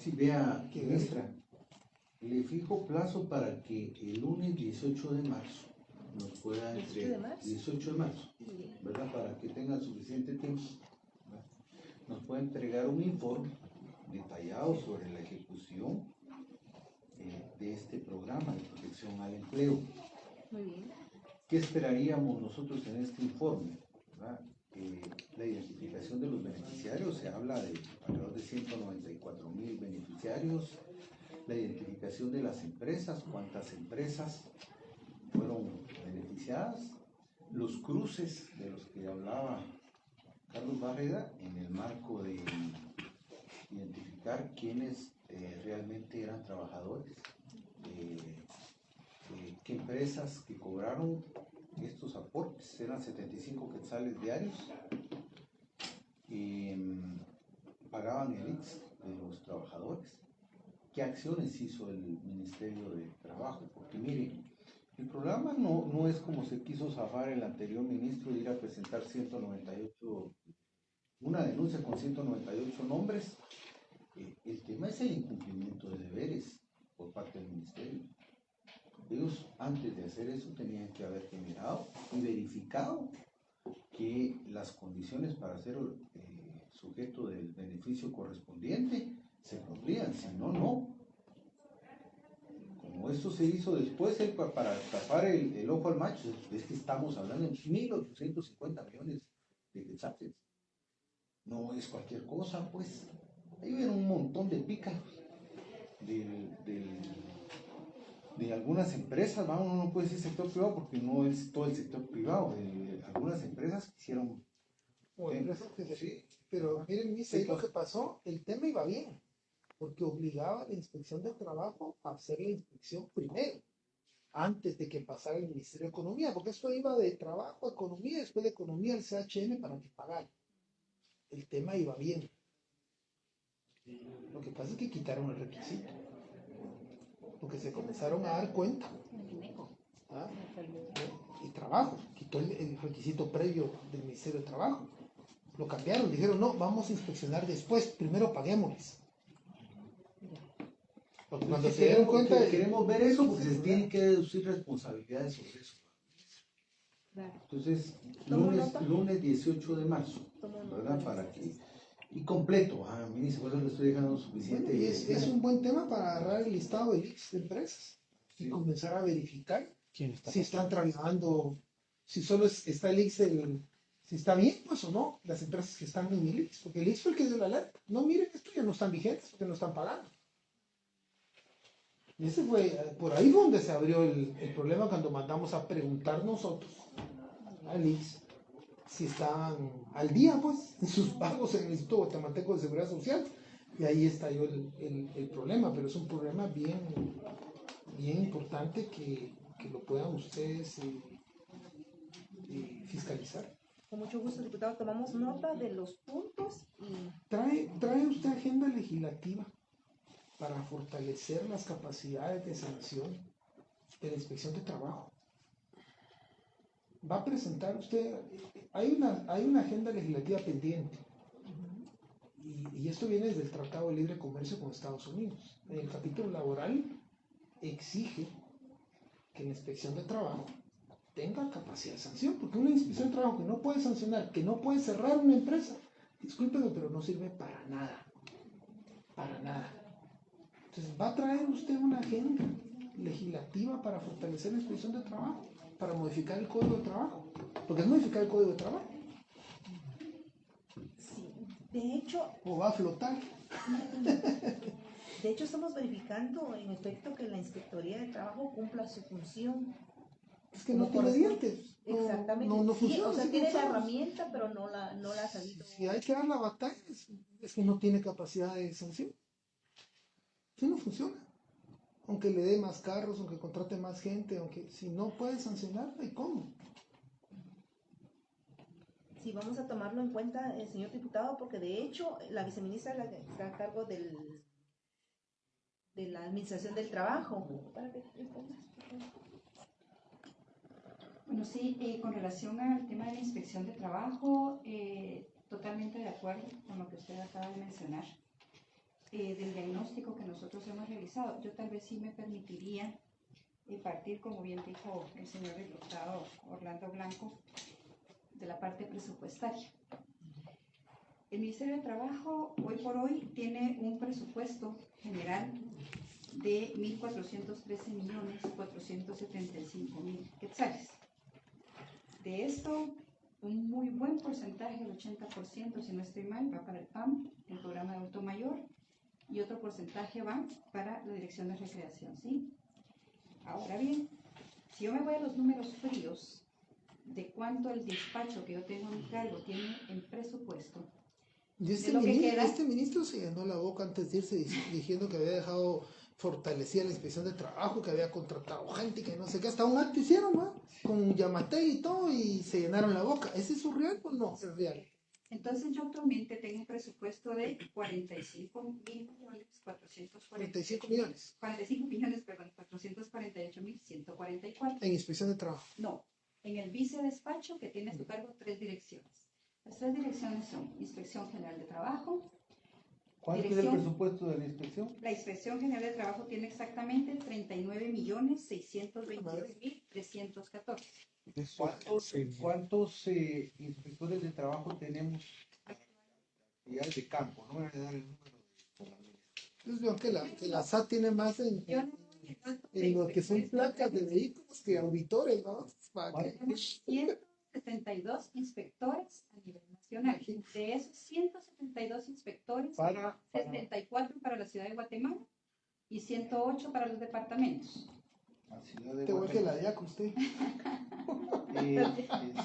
Si vea, ministra, le fijo plazo para que el lunes 18 de marzo nos pueda entregar. 18 de marzo, ¿verdad? Para que tenga suficiente tiempo, ¿verdad? Nos pueda entregar un informe detallado sobre la ejecución de este programa de protección al empleo. Muy bien. ¿Qué esperaríamos nosotros en este informe? ¿Verdad? La identificación de los beneficiarios, se habla de alrededor de 194,000 beneficiarios. La identificación de las empresas, cuántas empresas fueron beneficiadas, los cruces de los que hablaba Carlos Barreda en el marco de identificar quiénes realmente eran trabajadores, qué empresas que cobraron estos aportes, eran 75 quetzales diarios, pagaban el IX de los trabajadores. ¿Qué acciones hizo el Ministerio de Trabajo? Porque miren, el programa no es como se quiso zafar el anterior ministro de ir a presentar 198, una denuncia con 198 nombres. El tema es el incumplimiento de deberes por parte del ministerio. Ellos, antes de hacer eso, tenían que haber generado y verificado que las condiciones para ser sujeto del beneficio correspondiente se cumplían, si no, no. Como esto se hizo después para tapar el ojo al macho, es que estamos hablando de 1.850 millones de quetzales. No es cualquier cosa, pues. Ahí ven un montón de pícaros de algunas empresas, vamos, no puede decir sector privado porque no es todo el sector privado, algunas empresas quisieron... O empresas que se... Sí. Pero miren, Sí, ahí lo pues. que pasó, el tema iba bien, porque obligaba a la inspección de trabajo a hacer la inspección primero, antes de que pasara el Ministerio de Economía, porque esto iba de trabajo a economía, después de economía al CHM para que pagara. El tema iba bien. Lo que pasa es que quitaron el requisito, porque se comenzaron a dar cuenta. ¿Ah? Y trabajo, quitó el requisito previo del Ministerio de Trabajo. Lo cambiaron, dijeron, no, vamos a inspeccionar después, primero paguémosles. Porque cuando se dieron cuenta... Queremos ver eso porque se tienen que deducir responsabilidades sobre eso. Claro. Entonces, ¿Tomo nota? lunes 18 de marzo, Tomo nota, ¿verdad? Para que... Y completo, ministro, por eso le estoy dejando suficiente... Bueno, y es un buen tema para agarrar el listado del IX de empresas y comenzar a verificar si están trabajando, si solo está el IX, si está bien, pues o no, las empresas que están en el IX, porque el IX fue el que dio la alerta. No, miren, esto ya no están vigentes porque no están pagando. Y ese fue, por ahí fue donde se abrió el problema cuando mandamos a preguntar nosotros al IX si estaban al día, pues, en sus pagos en el Instituto Guatemalteco de Seguridad Social. Y ahí estalló el problema, pero es un problema bien importante que lo puedan ustedes fiscalizar. Con mucho gusto, diputado, tomamos nota de los puntos y... ¿Trae usted agenda legislativa para fortalecer las capacidades de sanción de la Inspección de Trabajo? Va a presentar usted, hay una agenda legislativa pendiente, y esto viene desde el Tratado de Libre Comercio con Estados Unidos. En el capítulo laboral exige que la Inspección de Trabajo tenga capacidad de sanción, porque una inspección de trabajo que no puede sancionar, que no puede cerrar una empresa, discúlpeme, pero no sirve para nada, para nada. Entonces, ¿va a traer usted una agenda legislativa para fortalecer la inspección de trabajo, para modificar el Código de Trabajo? Porque es modificar el Código de Trabajo. Sí, de hecho... ¿O va a flotar? De hecho, estamos verificando en efecto que la Inspectoría de Trabajo cumpla su función. Es que no tiene dientes. Exactamente. No Sí, funciona. o sea, así tiene como la estamos. herramienta, pero no la ha sabido. Si hay que dar la batalla, es que no tiene capacidad de sanción. Si no funciona. Aunque le dé más carros, aunque contrate más gente, aunque si no puede sancionar, ¿y cómo? Sí, vamos a tomarlo en cuenta, señor diputado, porque de hecho la viceministra la que está a cargo de la Administración del Trabajo. ¿Para qué respondas? Bueno, sí, con relación al tema de la inspección de trabajo, totalmente de acuerdo con lo que usted acaba de mencionar, del diagnóstico que nosotros hemos realizado. Yo tal vez sí me permitiría partir, como bien dijo el señor diputado Orlando Blanco, de la parte presupuestaria. El Ministerio de Trabajo hoy por hoy tiene un presupuesto general de 1.413.475.000 quetzales. De esto, un muy buen porcentaje, el 80%, si no estoy mal, va para el PAM, el programa de adulto mayor, y otro porcentaje va para la Dirección de Recreación, ¿sí? Ahora bien, si yo me voy a los números fríos de cuánto el despacho que yo tengo a mi cargo tiene en presupuesto. Y De lo que queda. este ministro se llenó la boca antes de irse diciendo que había dejado fortalecida la inspección de trabajo, que había contratado gente, que no sé qué, hasta un acto hicieron, ¿no? Con Yamatei y todo, y se llenaron la boca. ¿Ese es surreal o no? Es real. Entonces yo actualmente tengo un presupuesto de 45 millones 448.144. en inspección de trabajo. No, en el vicedespacho que tiene a su cargo 3 direcciones. Las 3 direcciones son Inspección General de Trabajo. ¿Cuánto es el presupuesto de la inspección? La Inspección General de Trabajo tiene exactamente 39.622.314. ¿Cuántos inspectores de trabajo tenemos? Actividades de campo, no me voy a dar el número de la lista. Entonces veo que la SAT tiene más en lo que son placas de vehículos que auditores, ¿no? Tenemos 172 inspectores a nivel nacional. De esos 172 inspectores, 74 para la ciudad de Guatemala y 108 para los departamentos. La ciudad de Te voy a que la Guatemala. DIAC usted.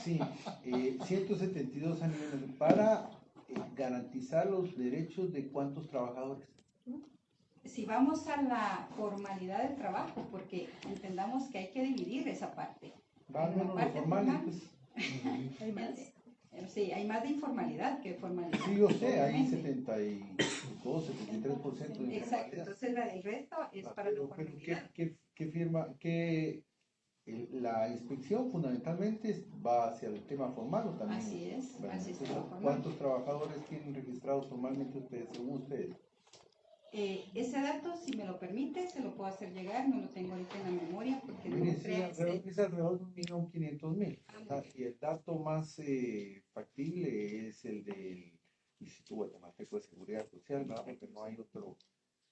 Sí, 172 a nivel nacional. Para garantizar los derechos de cuántos trabajadores. Si vamos a la formalidad del trabajo, porque entendamos que hay que dividir esa parte. Van menos los formales, pues. Hay más. Sí, hay más de informalidad que formalidad. Sí, yo sé, hay obviamente. 72, 73% de Exacto, informalidad. entonces el resto es para la Pero formalidad. ¿qué firma? La inspección fundamentalmente va hacia el tema formal o también. Así es, Bueno, así es. entonces, ¿cuántos trabajadores tienen registrados formalmente ustedes, según ustedes? Ese dato, si me lo permite, se lo puedo hacer llegar, no lo tengo ahorita en la memoria porque no Mire, sí, crea es alrededor de 1.500.000. Y el dato más factible es el del Instituto Guatemalteco de Seguridad Social, ¿verdad? Porque no hay otro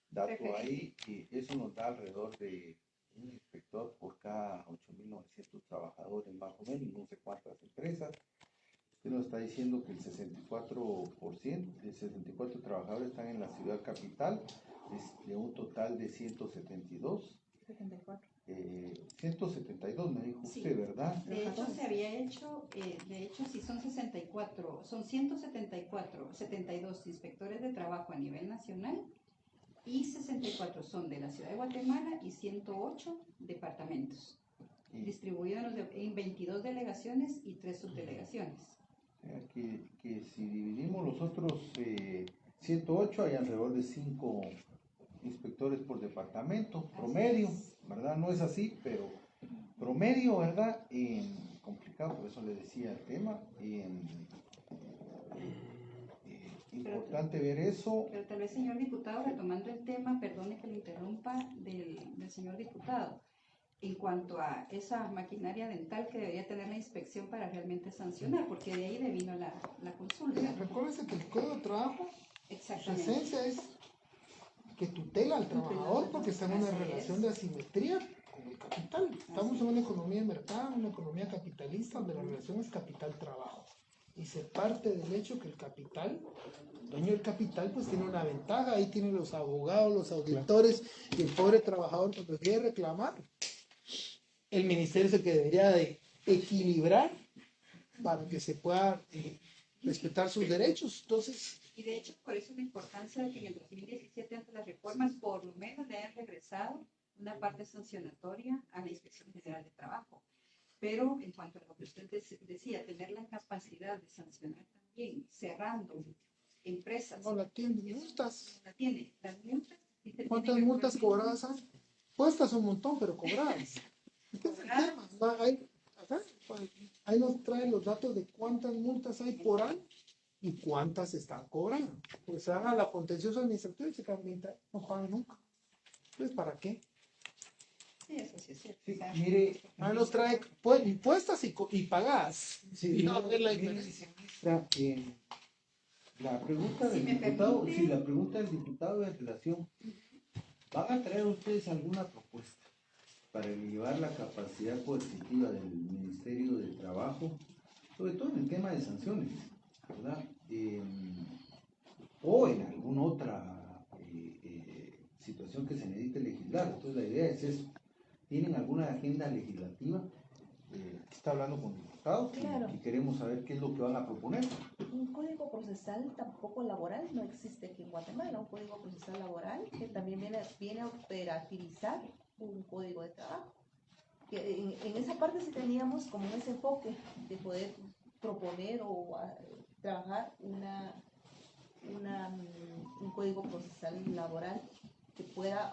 dato ahí, y eso nos da alrededor de un inspector por cada 8.900 trabajadores, más o menos, no sé cuántas empresas. Usted nos está diciendo que el 64%, de 64 trabajadores están en la ciudad capital, de un total de 172. 74. 172 me dijo Sí. usted, ¿verdad? De hecho, se había hecho, de hecho, sí son 64, son 72 inspectores de trabajo a nivel nacional y 64 son de la ciudad de Guatemala y 108 departamentos, distribuidos en 22 delegaciones y 3 subdelegaciones. Que si dividimos los otros 108, hay alrededor de 5 inspectores por departamento, promedio, ¿verdad? No es así, pero promedio, ¿verdad? Complicado, por eso le decía el tema. Importante ver eso. Pero tal vez, señor diputado, retomando el tema, perdone que le interrumpa, del señor diputado, en cuanto a esa maquinaria dental que debería tener la inspección para realmente sancionar, porque de ahí devino la consulta. Recuérdese que el Código de Trabajo, su Exactamente. esencia es que tutela al trabajador porque está en una relación de asimetría con el capital. Estamos en una economía de mercado, una economía capitalista donde la relación es capital-trabajo. Y se parte del hecho que el capital, el dueño del capital, pues tiene una ventaja. Ahí tienen los abogados, los auditores y el pobre trabajador cuando quiere reclamar. El ministerio es el que debería de equilibrar para que se pueda respetar sus derechos. Entonces, Y de hecho, por eso la importancia de que en el 2017, ante las reformas, por lo menos le hayan regresado una parte sancionatoria a la Inspección General de Trabajo. Pero en cuanto a lo que usted decía, tener la capacidad de sancionar también, cerrando empresas. no la tiene, multas. La tiene, las multas. ¿Cuántas multas cobradas hay? Puestas un montón, pero cobradas. Este es el tema. Ahí nos traen los datos de cuántas multas hay por año y cuántas están cobrando. Pues haga la contencioso administrativa y se cambia, no pagan nunca. Entonces, ¿para qué? Sí, eso sí es cierto. Sí, mire, Ahí nos trae impuestas y pagadas. sí, Y no ver la mire, diferencia. la pregunta Si del me diputado, permite. sí, la pregunta del diputado en relación, ¿van a traer ustedes alguna propuesta para elevar la capacidad coercitiva del Ministerio de Trabajo, sobre todo en el tema de sanciones, ¿verdad? O en alguna otra situación que se necesite legislar? Entonces la idea es eso. ¿Tienen alguna agenda legislativa está hablando con diputados Claro. y queremos saber qué es lo que van a proponer. Un código procesal tampoco laboral no existe aquí en Guatemala, un código procesal laboral que también viene a operativizar un código de trabajo. Que en esa parte sí teníamos como ese enfoque de poder proponer o trabajar un código procesal laboral que pueda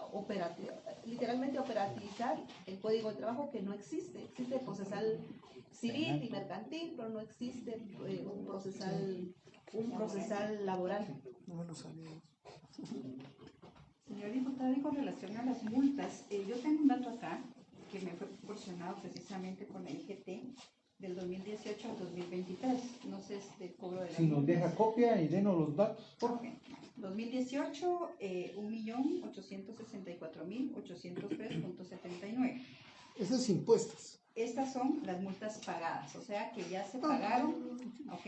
literalmente operativizar el código de trabajo que no existe. Existe el procesal civil y mercantil, pero no existe un procesal laboral. No lo sabíamos. Señor diputado, y con relación a las multas, yo tengo un dato acá que me fue proporcionado precisamente por la IGT del 2018 al 2023. No sé si el cobro de las Si nos multas. deja copia y denos los datos, por favor. Ok. 2018, 1.864.803.79. Esos impuestos. Estas son las multas pagadas, o sea que ya se pagaron, ¿ok?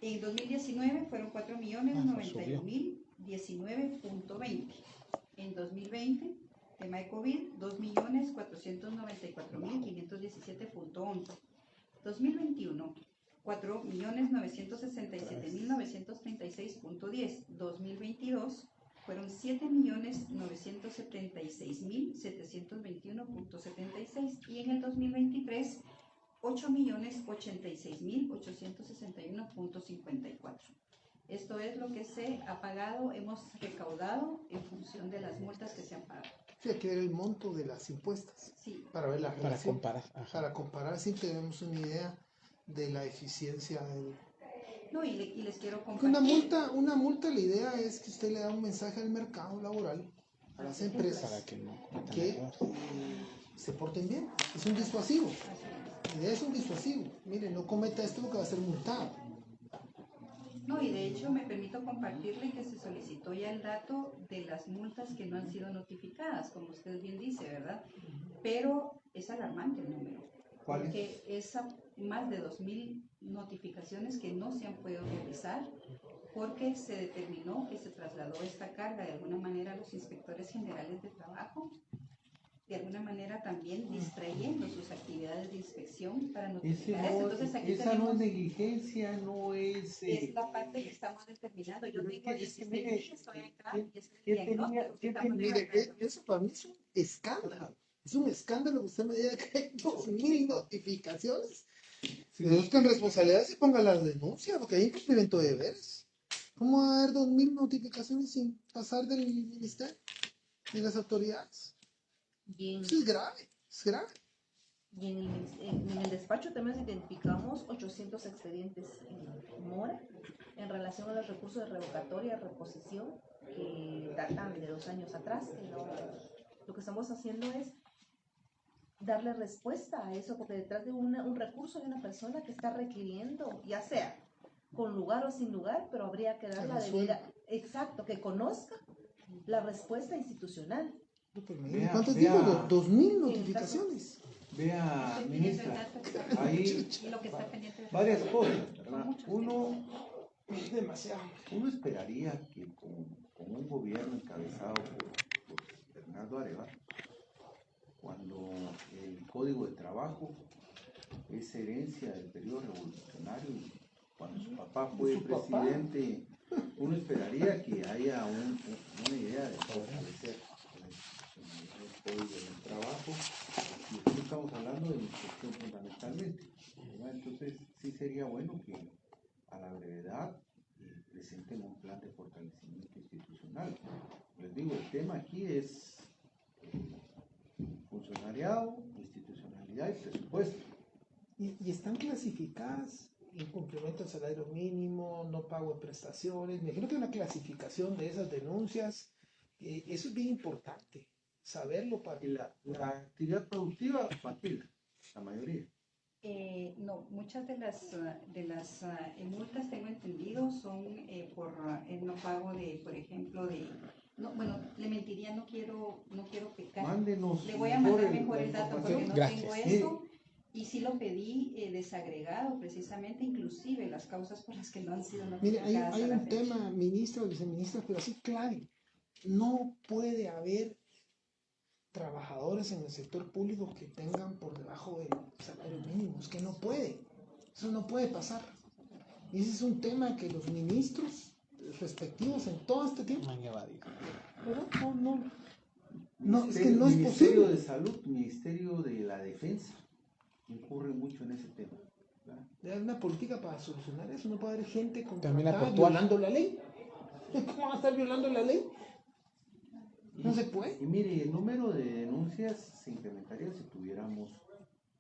En 2019 fueron 4.091.019.20. En 2020, tema de COVID, 2.494.517.11. 2021, 4.967.936.10. 2022 fueron 7.976.721.76 y en el 2023 8.086.861.54. Esto es lo que se ha pagado, hemos recaudado en función de las multas que se han pagado. Sí, hay que ver el monto de las impuestas Sí, para ver la Para relación. comparar. Ajá. Para comparar, sí tenemos una idea de la eficiencia del... no, y les quiero Porque compartir. una multa, la idea es que usted le da un mensaje al mercado laboral, a las empresas, Para que no cometan que errores. se porten bien. Es un disuasivo. La idea es un disuasivo. Mire, no cometa esto porque va a ser multado. No, y de hecho me permito compartirle que se solicitó ya el dato de las multas que no han sido notificadas, como usted bien dice, ¿verdad? Pero es alarmante el número, ¿Cuál es? porque es más de 2.000 notificaciones que no se han podido realizar porque se determinó que se trasladó esta carga de alguna manera a los inspectores generales de trabajo, de alguna manera también distrayendo sus actividades de inspección para notificar esto. Entonces aquí Esa no es tenemos... negligencia, no es... es la parte que estamos determinando. Yo Pero tengo es que 16 mire, meses, estoy acá ¿quién- y es el quién tenía- diagnóstico que quién estamos tenía- Mire, levantando. eso para mí es un escándalo. Es un escándalo que usted me diga que hay 2.000 notificaciones. Si le buscan responsabilidades, se pongan las denuncias, porque hay incumplimiento de deberes. ¿Cómo va a haber 2.000 notificaciones sin pasar del ministerio, de las autoridades? Y Eso es grave, es grave. en el despacho también identificamos 800 expedientes en mora en relación a los recursos de revocatoria, reposición, que datan de 2 años atrás. Lo que estamos haciendo es darle respuesta a eso, porque detrás de un recurso hay una persona que está requiriendo, ya sea con lugar o sin lugar, pero habría que dar Que la resuelva. debida, exacto, que conozca la respuesta institucional. Vea, ¿Cuántas vea. digo? 2.000 En notificaciones. Vea, Estoy pidiendo el ministra, dato ahí y lo que está pendiente de varias resolver. cosas, ¿verdad? Son muchos Es demasiado. Uno esperaría que con un gobierno encabezado por Bernardo Arevalo, cuando el Código de Trabajo es herencia del periodo revolucionario, y cuando su papá fue ¿Su papá? presidente, uno esperaría que haya una idea de fortalecer el Código del Trabajo, y aquí estamos hablando de inspección fundamentalmente, ¿verdad? Entonces sí sería bueno que a la brevedad presenten un plan de fortalecimiento institucional. Les digo, el tema aquí es funcionariado, institucionalidad y presupuesto. Y están clasificadas: incumplimiento del salario mínimo, no pago de prestaciones. Me imagino que hay una clasificación de esas denuncias. Eso es bien importante, saberlo para... Y la actividad productiva, Matilda, la mayoría. No, muchas de las multas, tengo entendido, son por el no pago de, por ejemplo, de... No, bueno, le mentiría, no quiero pecar. Mándenos Le voy a mandar la mejor el dato porque información. no Gracias. tengo eso. Y sí lo pedí desagregado, precisamente, inclusive las causas por las que no han sido Mire, notificadas hay a la un fecha. tema, ministra o viceministra, pero así clave. No puede haber trabajadores en el sector público que tengan por debajo del salario mínimo. Es que no puede. Eso no puede pasar. Y ese es un tema que los ministros respectivos en todo este tiempo. ¿Verdad? No, es que no es Ministerio posible. de Salud, Ministerio de la Defensa, incurre mucho en ese tema. ¿Verdad? Hay una política para solucionar eso. No puede haber gente También la contratada portuaria. violando la ley. ¿Cómo va a estar violando la ley? No se puede. Y mire, el número de denuncias se incrementaría si tuviéramos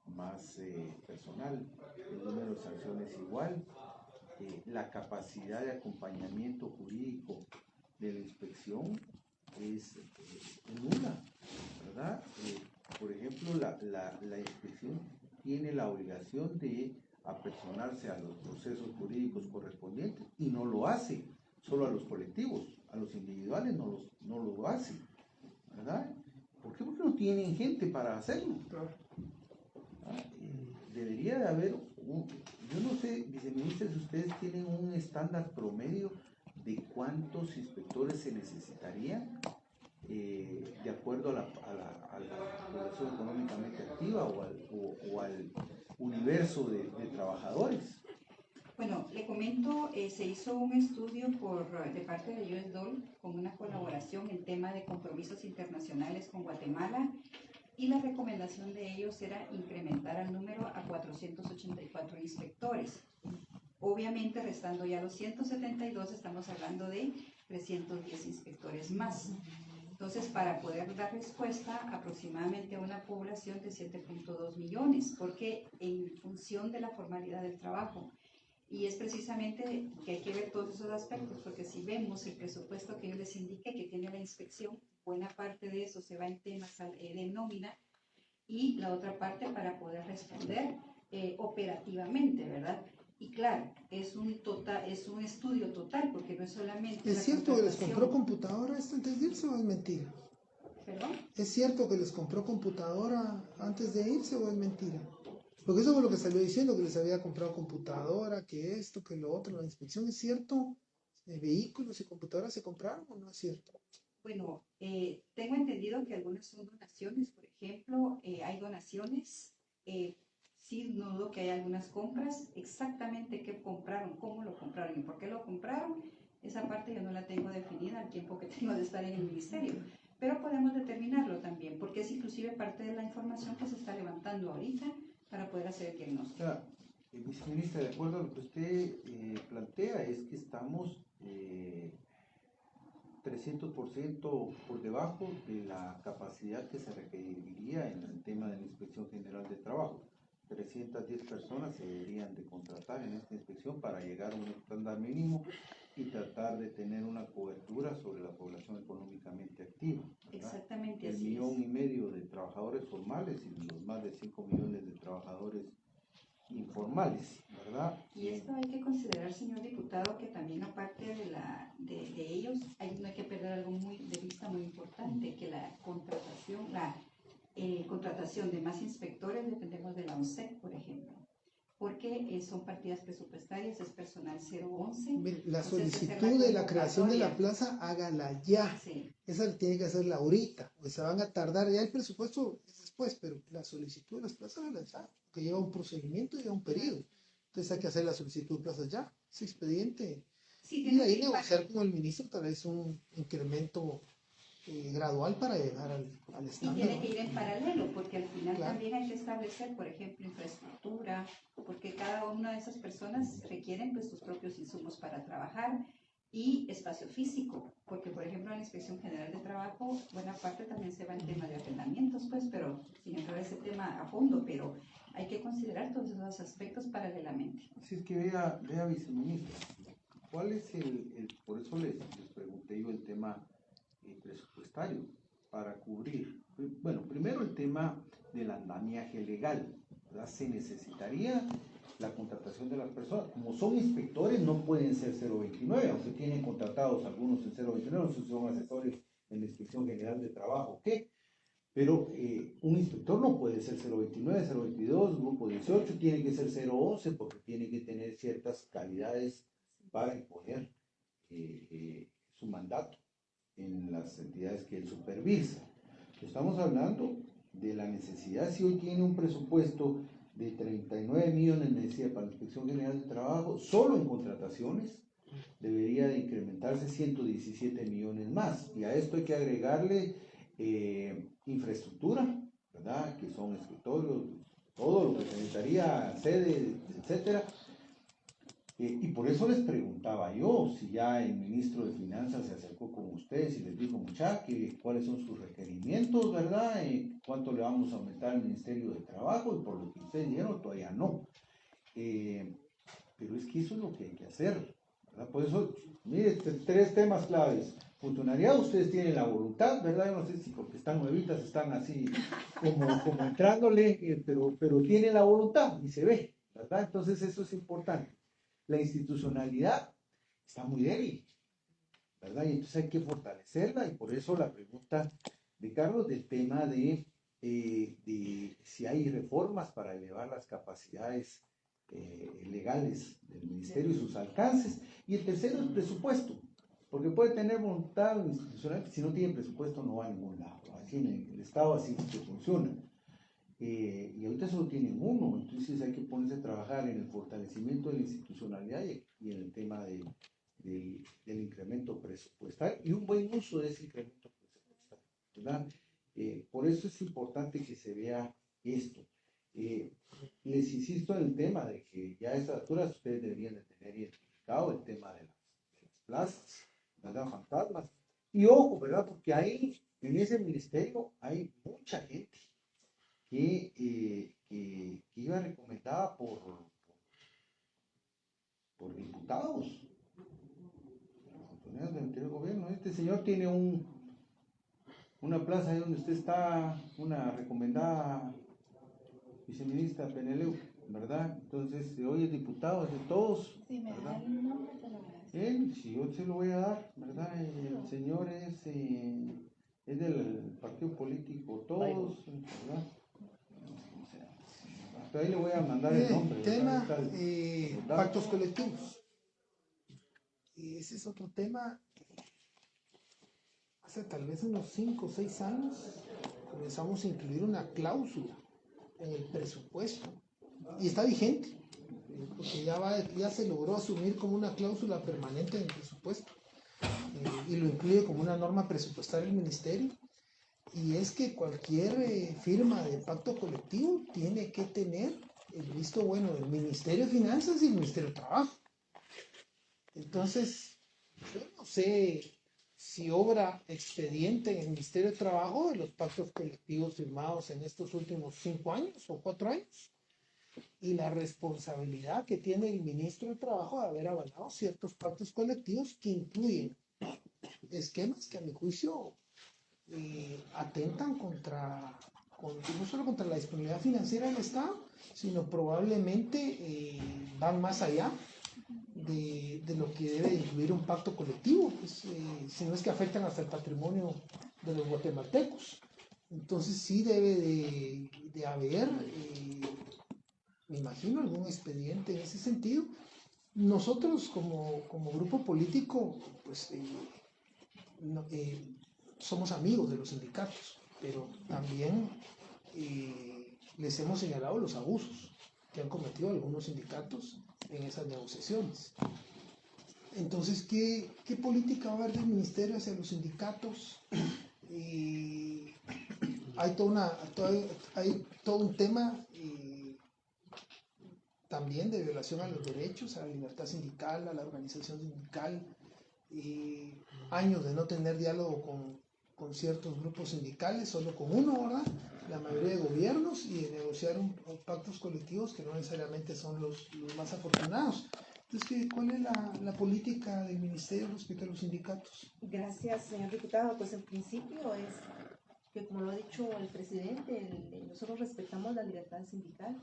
más personal, el número de sanciones igual, la capacidad de acompañamiento jurídico de la inspección es nula, ¿verdad? Por ejemplo, la inspección tiene la obligación de apersonarse a los procesos jurídicos correspondientes y no lo hace, solo a los colectivos, a los individuales no lo hace, ¿verdad? ¿Por qué? Porque no tienen gente para hacerlo. ¿Ah? Debería de haber, yo no sé, viceministra, si ustedes tienen un estándar promedio de cuántos inspectores se necesitarían de acuerdo a la población económicamente activa o al universo de trabajadores. Bueno, le comento, se hizo un estudio de parte de USDOL con una colaboración en tema de compromisos internacionales con Guatemala y la recomendación de ellos era incrementar el número a 484 inspectores. Obviamente, restando ya los 172, estamos hablando de 310 inspectores más. Entonces, para poder dar respuesta aproximadamente a una población de 7.2 millones, porque en función de la formalidad del trabajo, y es precisamente que hay que ver todos esos aspectos, porque si vemos el presupuesto que yo les indiqué que tiene la inspección, buena parte de eso se va en temas de nómina y la otra parte para poder responder operativamente, ¿verdad? Y claro, es un estudio total, porque no es solamente ¿Es la cierto que les contratación. compró computadora antes de irse o es mentira? ¿Perdón? ¿Es cierto que les compró computadora antes de irse o es mentira? Porque eso fue lo que salió diciendo, que les había comprado computadora, que esto, que lo otro. ¿La inspección es cierto? ¿Vehículos y computadoras se compraron o no es cierto? Bueno, tengo entendido que algunas son donaciones, por ejemplo, hay donaciones, sí no dudo que hay algunas compras, exactamente qué compraron, cómo lo compraron y por qué lo compraron, esa parte yo no la tengo definida al tiempo que tengo de estar en el ministerio, pero podemos determinarlo también, porque es inclusive parte de la información que se está levantando ahorita para poder hacer el diagnóstico. O sea, viceministra, de acuerdo a lo que usted plantea, es que estamos 300% por debajo de la capacidad que se requeriría en el tema de la Inspección General de Trabajo. 310 personas se deberían de contratar en esta inspección para llegar a un estándar mínimo y tratar de tener una cobertura sobre la población económicamente activa, ¿verdad? Exactamente El así 1,5 millones de trabajadores formales y los más de 5 millones de trabajadores informales, ¿verdad? Y esto hay que considerar, señor diputado, que también aparte de ellos, no hay que perder algo de vista muy importante, que la contratación de más inspectores dependemos de la ONSEC, por ejemplo, porque son partidas presupuestarias, es personal 011. Mire, la entonces, solicitud de la creación de la convocatoria. plaza, hágala ya. Sí. Esa tiene que hacerla ahorita, pues se van a tardar, ya el presupuesto es después, pero la solicitud de las plazas, hágala ya, que lleva un procedimiento, lleva un periodo. Entonces hay que hacer la solicitud de plazas ya, ese expediente. Sí, Y de tiene ahí que ir negociar con el ministro tal vez un incremento gradual para llegar al y estándar. tiene que ir en paralelo, porque al final Claro. también hay que establecer, por ejemplo, infraestructura, porque cada una de esas personas requieren pues sus propios insumos para trabajar y espacio físico, porque por ejemplo en la Inspección General de Trabajo buena parte también se va en tema de arrendamientos, pues, pero sin entrar a ese tema a fondo, pero hay que considerar todos esos aspectos paralelamente. Así es que vea viceministra, ¿cuál es por eso les pregunté yo el tema presupuestario para cubrir? Bueno, primero el tema del andamiaje legal, ¿verdad? Se necesitaría la contratación de las personas. Como son inspectores, no pueden ser 029, aunque tienen contratados algunos en 029, no sé si son asesores en la Inspección General de Trabajo, ¿qué? Pero un inspector no puede ser 029, 022, grupo 18, tiene que ser 011 porque tiene que tener ciertas calidades para imponer su mandato en las entidades que él supervisa. Estamos hablando de la necesidad, si hoy tiene un presupuesto de 39 millones, me decía, para la Inspección General de Trabajo, solo en contrataciones, debería de incrementarse 117 millones más. Y a esto hay que agregarle infraestructura, ¿verdad? Que son escritorios, todo lo que se necesitaría, sede, etcétera. Y por eso les preguntaba yo si ya el ministro de Finanzas se acercó con ustedes y les dijo, muchachos, cuáles son sus requerimientos, ¿verdad? ¿Cuánto le vamos a aumentar al Ministerio de Trabajo? Y por lo que ustedes dijeron, todavía no. Pero es que eso es lo que hay que hacer, ¿verdad? Por eso, mire, tres temas claves. Funcionariado, ustedes tienen la voluntad, ¿verdad? Yo no sé si porque están nuevitas, están así como entrándole, pero tienen la voluntad y se ve, ¿verdad? Entonces eso es importante. La institucionalidad está muy débil, ¿verdad? Y entonces hay que fortalecerla, y por eso la pregunta de Carlos del tema de si hay reformas para elevar las capacidades legales del ministerio y sus alcances. Y el tercero, el presupuesto, porque puede tener voluntad institucional, si no tiene presupuesto no va a ningún lado. Así en el Estado así que funciona. Y ahorita solo tienen uno, entonces hay que ponerse a trabajar en el fortalecimiento de la institucionalidad y en el tema del incremento presupuestal y un buen uso de ese incremento presupuestal, ¿verdad? Por eso es importante que se vea esto. Les insisto en el tema de que ya a estas alturas ustedes deberían de tener identificado el tema de las plazas, ¿verdad? Fantasmas. Y ojo, ¿verdad? Porque ahí, en ese ministerio, hay mucha gente que iba recomendada por diputados, funcionarios del anterior gobierno. Este señor tiene una plaza ahí donde usted está, una recomendada viceministra Peneleu, ¿verdad? Entonces, hoy es diputado de todos. Si me ¿verdad? da el nombre, te lo agradezco. Él, si yo se lo voy a dar, ¿verdad? El señor es del partido político Todos, ¿verdad? Hasta ahí le voy a mandar el nombre. Tema, ¿verdad? pactos colectivos. Ese es otro tema. Hace tal vez unos 5 o 6 años comenzamos a incluir una cláusula en el presupuesto y está vigente, porque ya se logró asumir como una cláusula permanente en el presupuesto y lo incluye como una norma presupuestaria del ministerio. Y es que cualquier firma de pacto colectivo tiene que tener el visto bueno del Ministerio de Finanzas y el Ministerio de Trabajo. Entonces, yo no sé si obra expediente en el Ministerio de Trabajo de los pactos colectivos firmados en estos últimos 5 años o 4 años. Y la responsabilidad que tiene el ministro de Trabajo de haber avalado ciertos pactos colectivos que incluyen esquemas que a mi juicio atentan no solo contra la disponibilidad financiera del Estado, sino probablemente van más allá de lo que debe incluir un pacto colectivo, pues, si no es que afectan hasta el patrimonio de los guatemaltecos. Entonces sí debe de haber, me imagino, algún expediente en ese sentido. Nosotros como grupo político, pues somos amigos de los sindicatos, pero también les hemos señalado los abusos que han cometido algunos sindicatos en esas negociaciones. Entonces, ¿qué política va a haber del ministerio hacia los sindicatos? Hay todo un tema también de violación a los derechos, a la libertad sindical, a la organización sindical, años de no tener diálogo con ciertos grupos sindicales, solo con uno, ¿verdad? La mayoría de gobiernos, y de negociar pactos colectivos que no necesariamente son los más afortunados. Entonces, ¿cuál es la política del ministerio respecto a los sindicatos? Gracias, señor diputado. Pues en principio es que, como lo ha dicho el presidente, nosotros respetamos la libertad sindical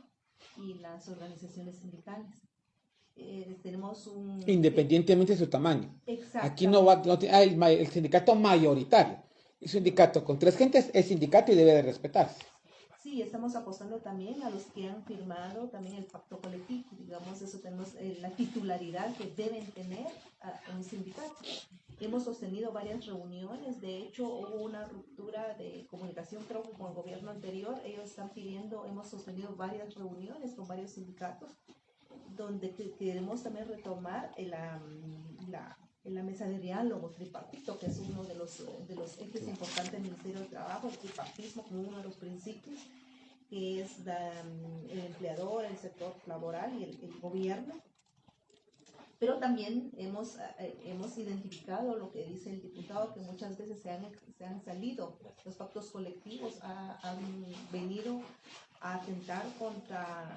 y las organizaciones sindicales. Tenemos un... Independientemente de su tamaño. Exacto. Aquí el sindicato mayoritario. El sindicato con 3 gentes es sindicato y debe de respetarse. Sí, estamos apostando también a los que han firmado también el pacto colectivo. Digamos, eso tenemos la titularidad que deben tener a un sindicato. Hemos sostenido varias reuniones, de hecho hubo una ruptura de comunicación creo que con el gobierno anterior, ellos están pidiendo, hemos sostenido varias reuniones con varios sindicatos, donde queremos también retomar la mesa de diálogo tripartito, que es uno de los ejes importantes del Ministerio de Trabajo, el tripartismo como uno de los principios, que es el empleador, el sector laboral y el gobierno. Pero también hemos identificado lo que dice el diputado, que muchas veces se han salido, los pactos colectivos han venido a atentar contra,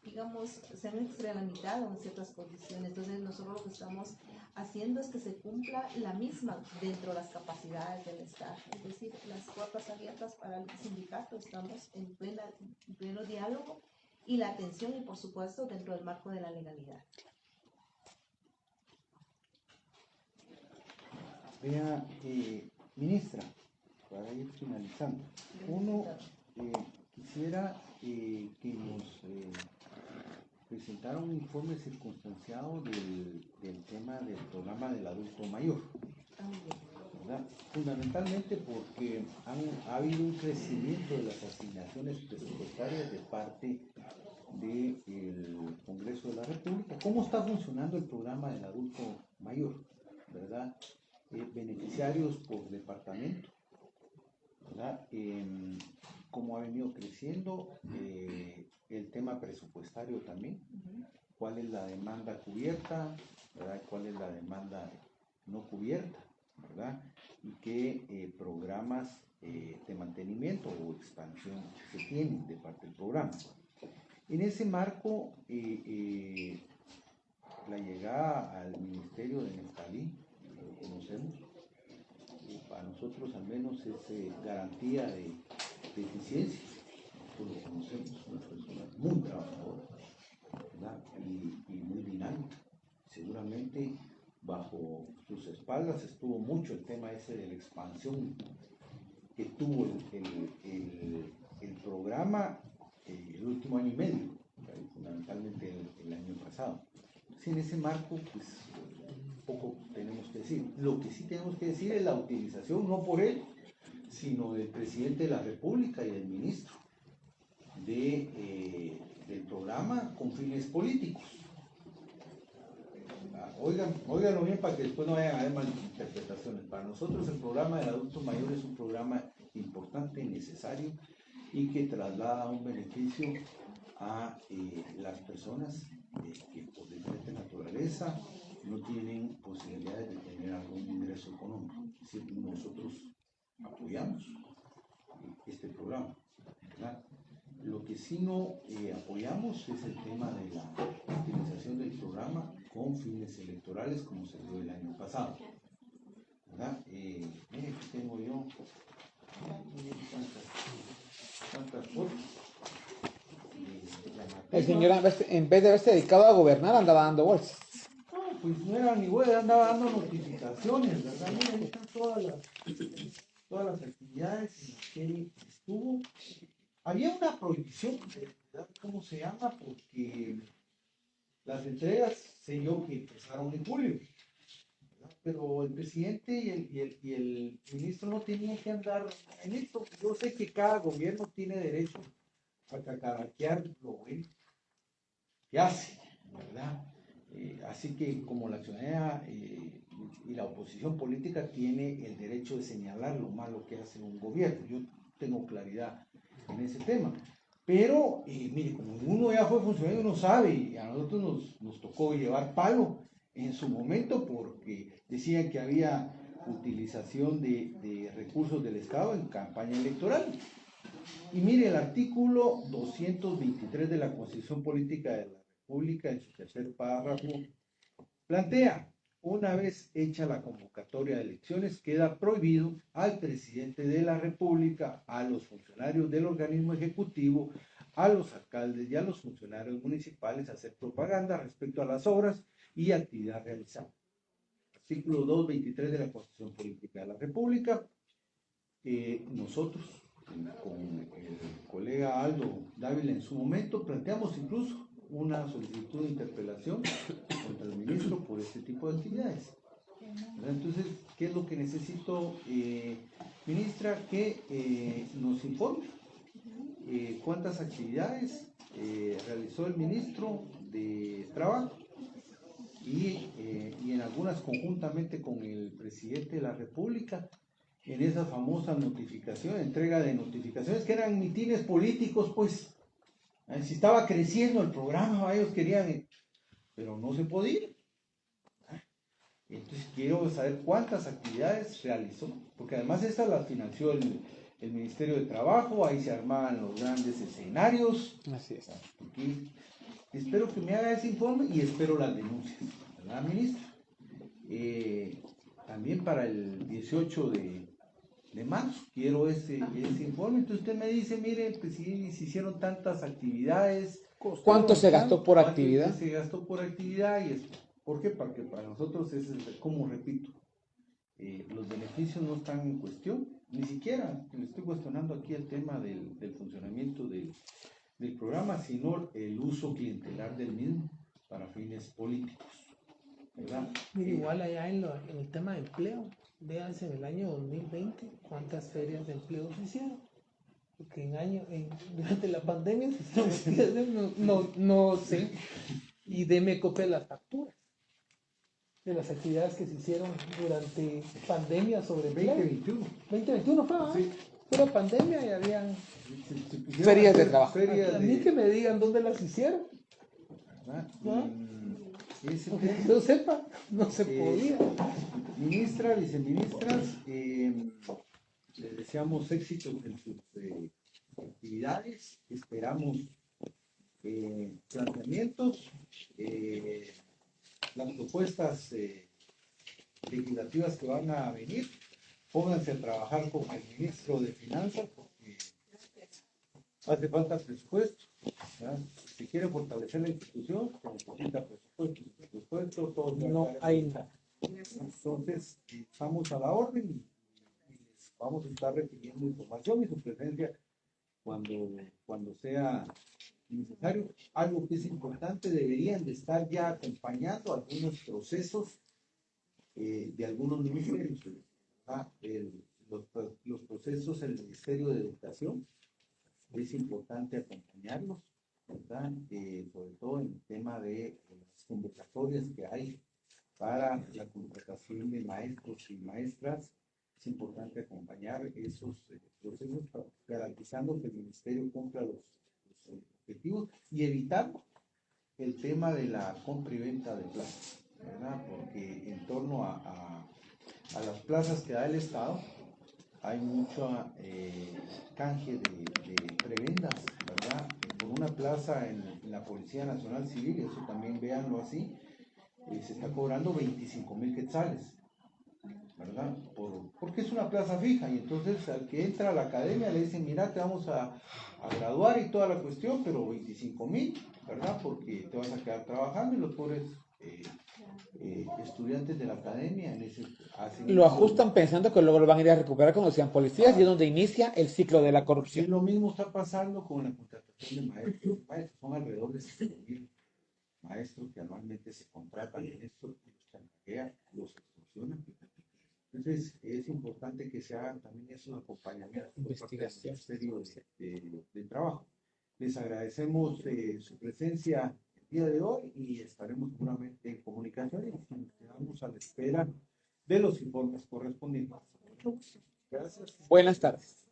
digamos, se han extralimitado en ciertas condiciones. Entonces nosotros lo que estamos haciendo es que se cumpla la misma dentro de las capacidades del Estado. Es decir, las puertas abiertas para el sindicato, estamos en pleno diálogo y la atención y por supuesto dentro del marco de la legalidad. Vea, ministra, para ir finalizando, uno quisiera que nos presentara un informe circunstanciado del tema del programa del adulto mayor, ¿verdad? Fundamentalmente porque ha habido un crecimiento de las asignaciones presupuestarias de parte del Congreso de la República. ¿Cómo está funcionando el programa del adulto mayor? ¿Verdad? Beneficiarios por departamento, ¿verdad? Cómo ha venido creciendo el tema presupuestario también, cuál es la demanda cubierta, ¿verdad? Cuál es la demanda no cubierta, ¿verdad? Y qué programas de mantenimiento o expansión se tienen de parte del programa. En ese marco, la llegada al Ministerio de Nestalí, lo conocemos, para nosotros al menos es garantía de eficiencia. Nosotros lo conocemos, una persona muy trabajadora, ¿verdad? Y muy dinámica. Seguramente bajo sus espaldas estuvo mucho el tema ese de la expansión que tuvo el programa el último año y medio, fundamentalmente el año pasado. En ese marco, pues poco tenemos que decir. Lo que sí tenemos que decir es la utilización, no por él, sino del presidente de la República y del ministro del programa con fines políticos. Óiganlo bien para que después no vayan a haber malinterpretaciones. Para nosotros el programa del adulto mayor es un programa importante, necesario y que traslada un beneficio a las personas que por diferente naturaleza no tienen posibilidades de tener algún ingreso económico. Es decir, nosotros apoyamos este programa, ¿verdad? Lo que sí no apoyamos es el tema de la utilización del programa con fines electorales como se dio el año pasado, ¿verdad? Mire, aquí tengo yo tantas fotos. El señor, en vez de haberse dedicado a gobernar, andaba dando bolsas. No, pues no era ni güey, andaba dando notificaciones, ¿verdad? Mira, ahí están todas las actividades en las que estuvo. Había una prohibición, ¿verdad? ¿Cómo se llama? Porque las entregas, sé yo, que empezaron en julio, ¿verdad? Pero el presidente y el ministro no tenían que andar en esto. Yo sé que cada gobierno tiene derecho a cacaraquear lo bueno que hace, ¿verdad? Así que como la ciudadanía y la oposición política tiene el derecho de señalar lo malo que hace un gobierno. Yo tengo claridad en ese tema. Pero, mire, como uno ya fue funcionario, uno sabe, y a nosotros nos tocó llevar palo en su momento porque decían que había utilización de recursos del Estado en campaña electoral. Y mire, el artículo 223 de la Constitución Política de la República, en su tercer párrafo, plantea: una vez hecha la convocatoria de elecciones, queda prohibido al presidente de la República, a los funcionarios del organismo ejecutivo, a los alcaldes y a los funcionarios municipales hacer propaganda respecto a las obras y actividades realizadas. Artículo 223 de la Constitución Política de la República. Nosotros, con el colega Aldo Dávila en su momento, planteamos incluso una solicitud de interpelación contra el ministro por este tipo de actividades. ¿verdad? Entonces, ¿qué es lo que necesito, ministra? Que nos informe cuántas actividades realizó el ministro de Trabajo y en algunas conjuntamente con el presidente de la República, en esa famosa notificación, entrega de notificaciones, que eran mitines políticos, pues. Si estaba creciendo el programa, ellos querían, pero no se podía. Entonces quiero saber cuántas actividades realizó, porque además estas las financió el Ministerio de Trabajo, ahí se armaban los grandes escenarios. Así es. Y espero que me haga ese informe y espero las denuncias, ¿verdad, ministra? También para el 18 de marzo quiero ese informe. Entonces usted me dice, mire, pues si se hicieron tantas actividades. ¿Cuánto se gastó por ¿Cuánto actividad? se gastó por actividad? Y esto. ¿Por qué? Porque para nosotros es, como repito, los beneficios no están en cuestión, ni siquiera le estoy cuestionando aquí el tema del funcionamiento del programa, sino el uso clientelar del mismo para fines políticos, ¿verdad? Mira, igual allá en el tema de empleo, véanse en el año 2020 cuántas ferias de empleo se hicieron. Porque durante la pandemia se hicieron, no sé, y deme copia de las facturas de las actividades que se hicieron durante pandemia sobre empleo. 2021. 2021 fue, ¿verdad? Sí. Era pandemia y habían... Ferias de trabajo. A mí que me digan dónde las hicieron. ¿verdad? ¿No? Ese Porque tema, que yo sepa, no se podía. ministra, viceministras, les deseamos éxito en sus actividades, esperamos planteamientos, las propuestas legislativas que van a venir, pónganse a trabajar con el ministro de Finanzas porque hace falta presupuesto, ¿verdad? Si quiere fortalecer la institución, se necesita presupuesto, todos No hay nada. entonces, estamos a la orden y les vamos a estar recibiendo información y su presencia cuando sea necesario. Algo que es importante, deberían de estar ya acompañando algunos procesos de algunos ministerios. Los procesos del Ministerio de Educación, es importante acompañarlos, ¿verdad? Sobre todo en el tema de las convocatorias que hay para la contratación de maestros y maestras. Es importante acompañar esos procesos garantizando que el ministerio cumpla los objetivos y evitar el tema de la compra y venta de plazas, ¿verdad? Porque en torno a las plazas que da el Estado hay mucho canje de prebendas, ¿verdad? Por una plaza en la Policía Nacional Civil, eso también véanlo así, se está cobrando 25,000 quetzales, ¿verdad? Porque es una plaza fija y entonces al que entra a la academia le dicen, mira, te vamos a graduar y toda la cuestión, pero 25,000, ¿verdad? Porque te vas a quedar trabajando y los pobres estudiantes de la academia hacen Lo ajustan pensando que luego lo van a ir a recuperar como decían policías y es donde inicia el ciclo de la Sí, corrupción. lo mismo está pasando con la contratación de maestros. Son alrededor de 5,000 maestros que anualmente se contratan en esto y los chantajean, los extorsionan. Entonces es importante que se hagan también esos acompañamientos por parte del Ministerio de Trabajo. Les agradecemos su presencia el día de hoy y estaremos seguramente en comunicación y nos quedamos a la espera de los informes correspondientes. Gracias. Buenas tardes.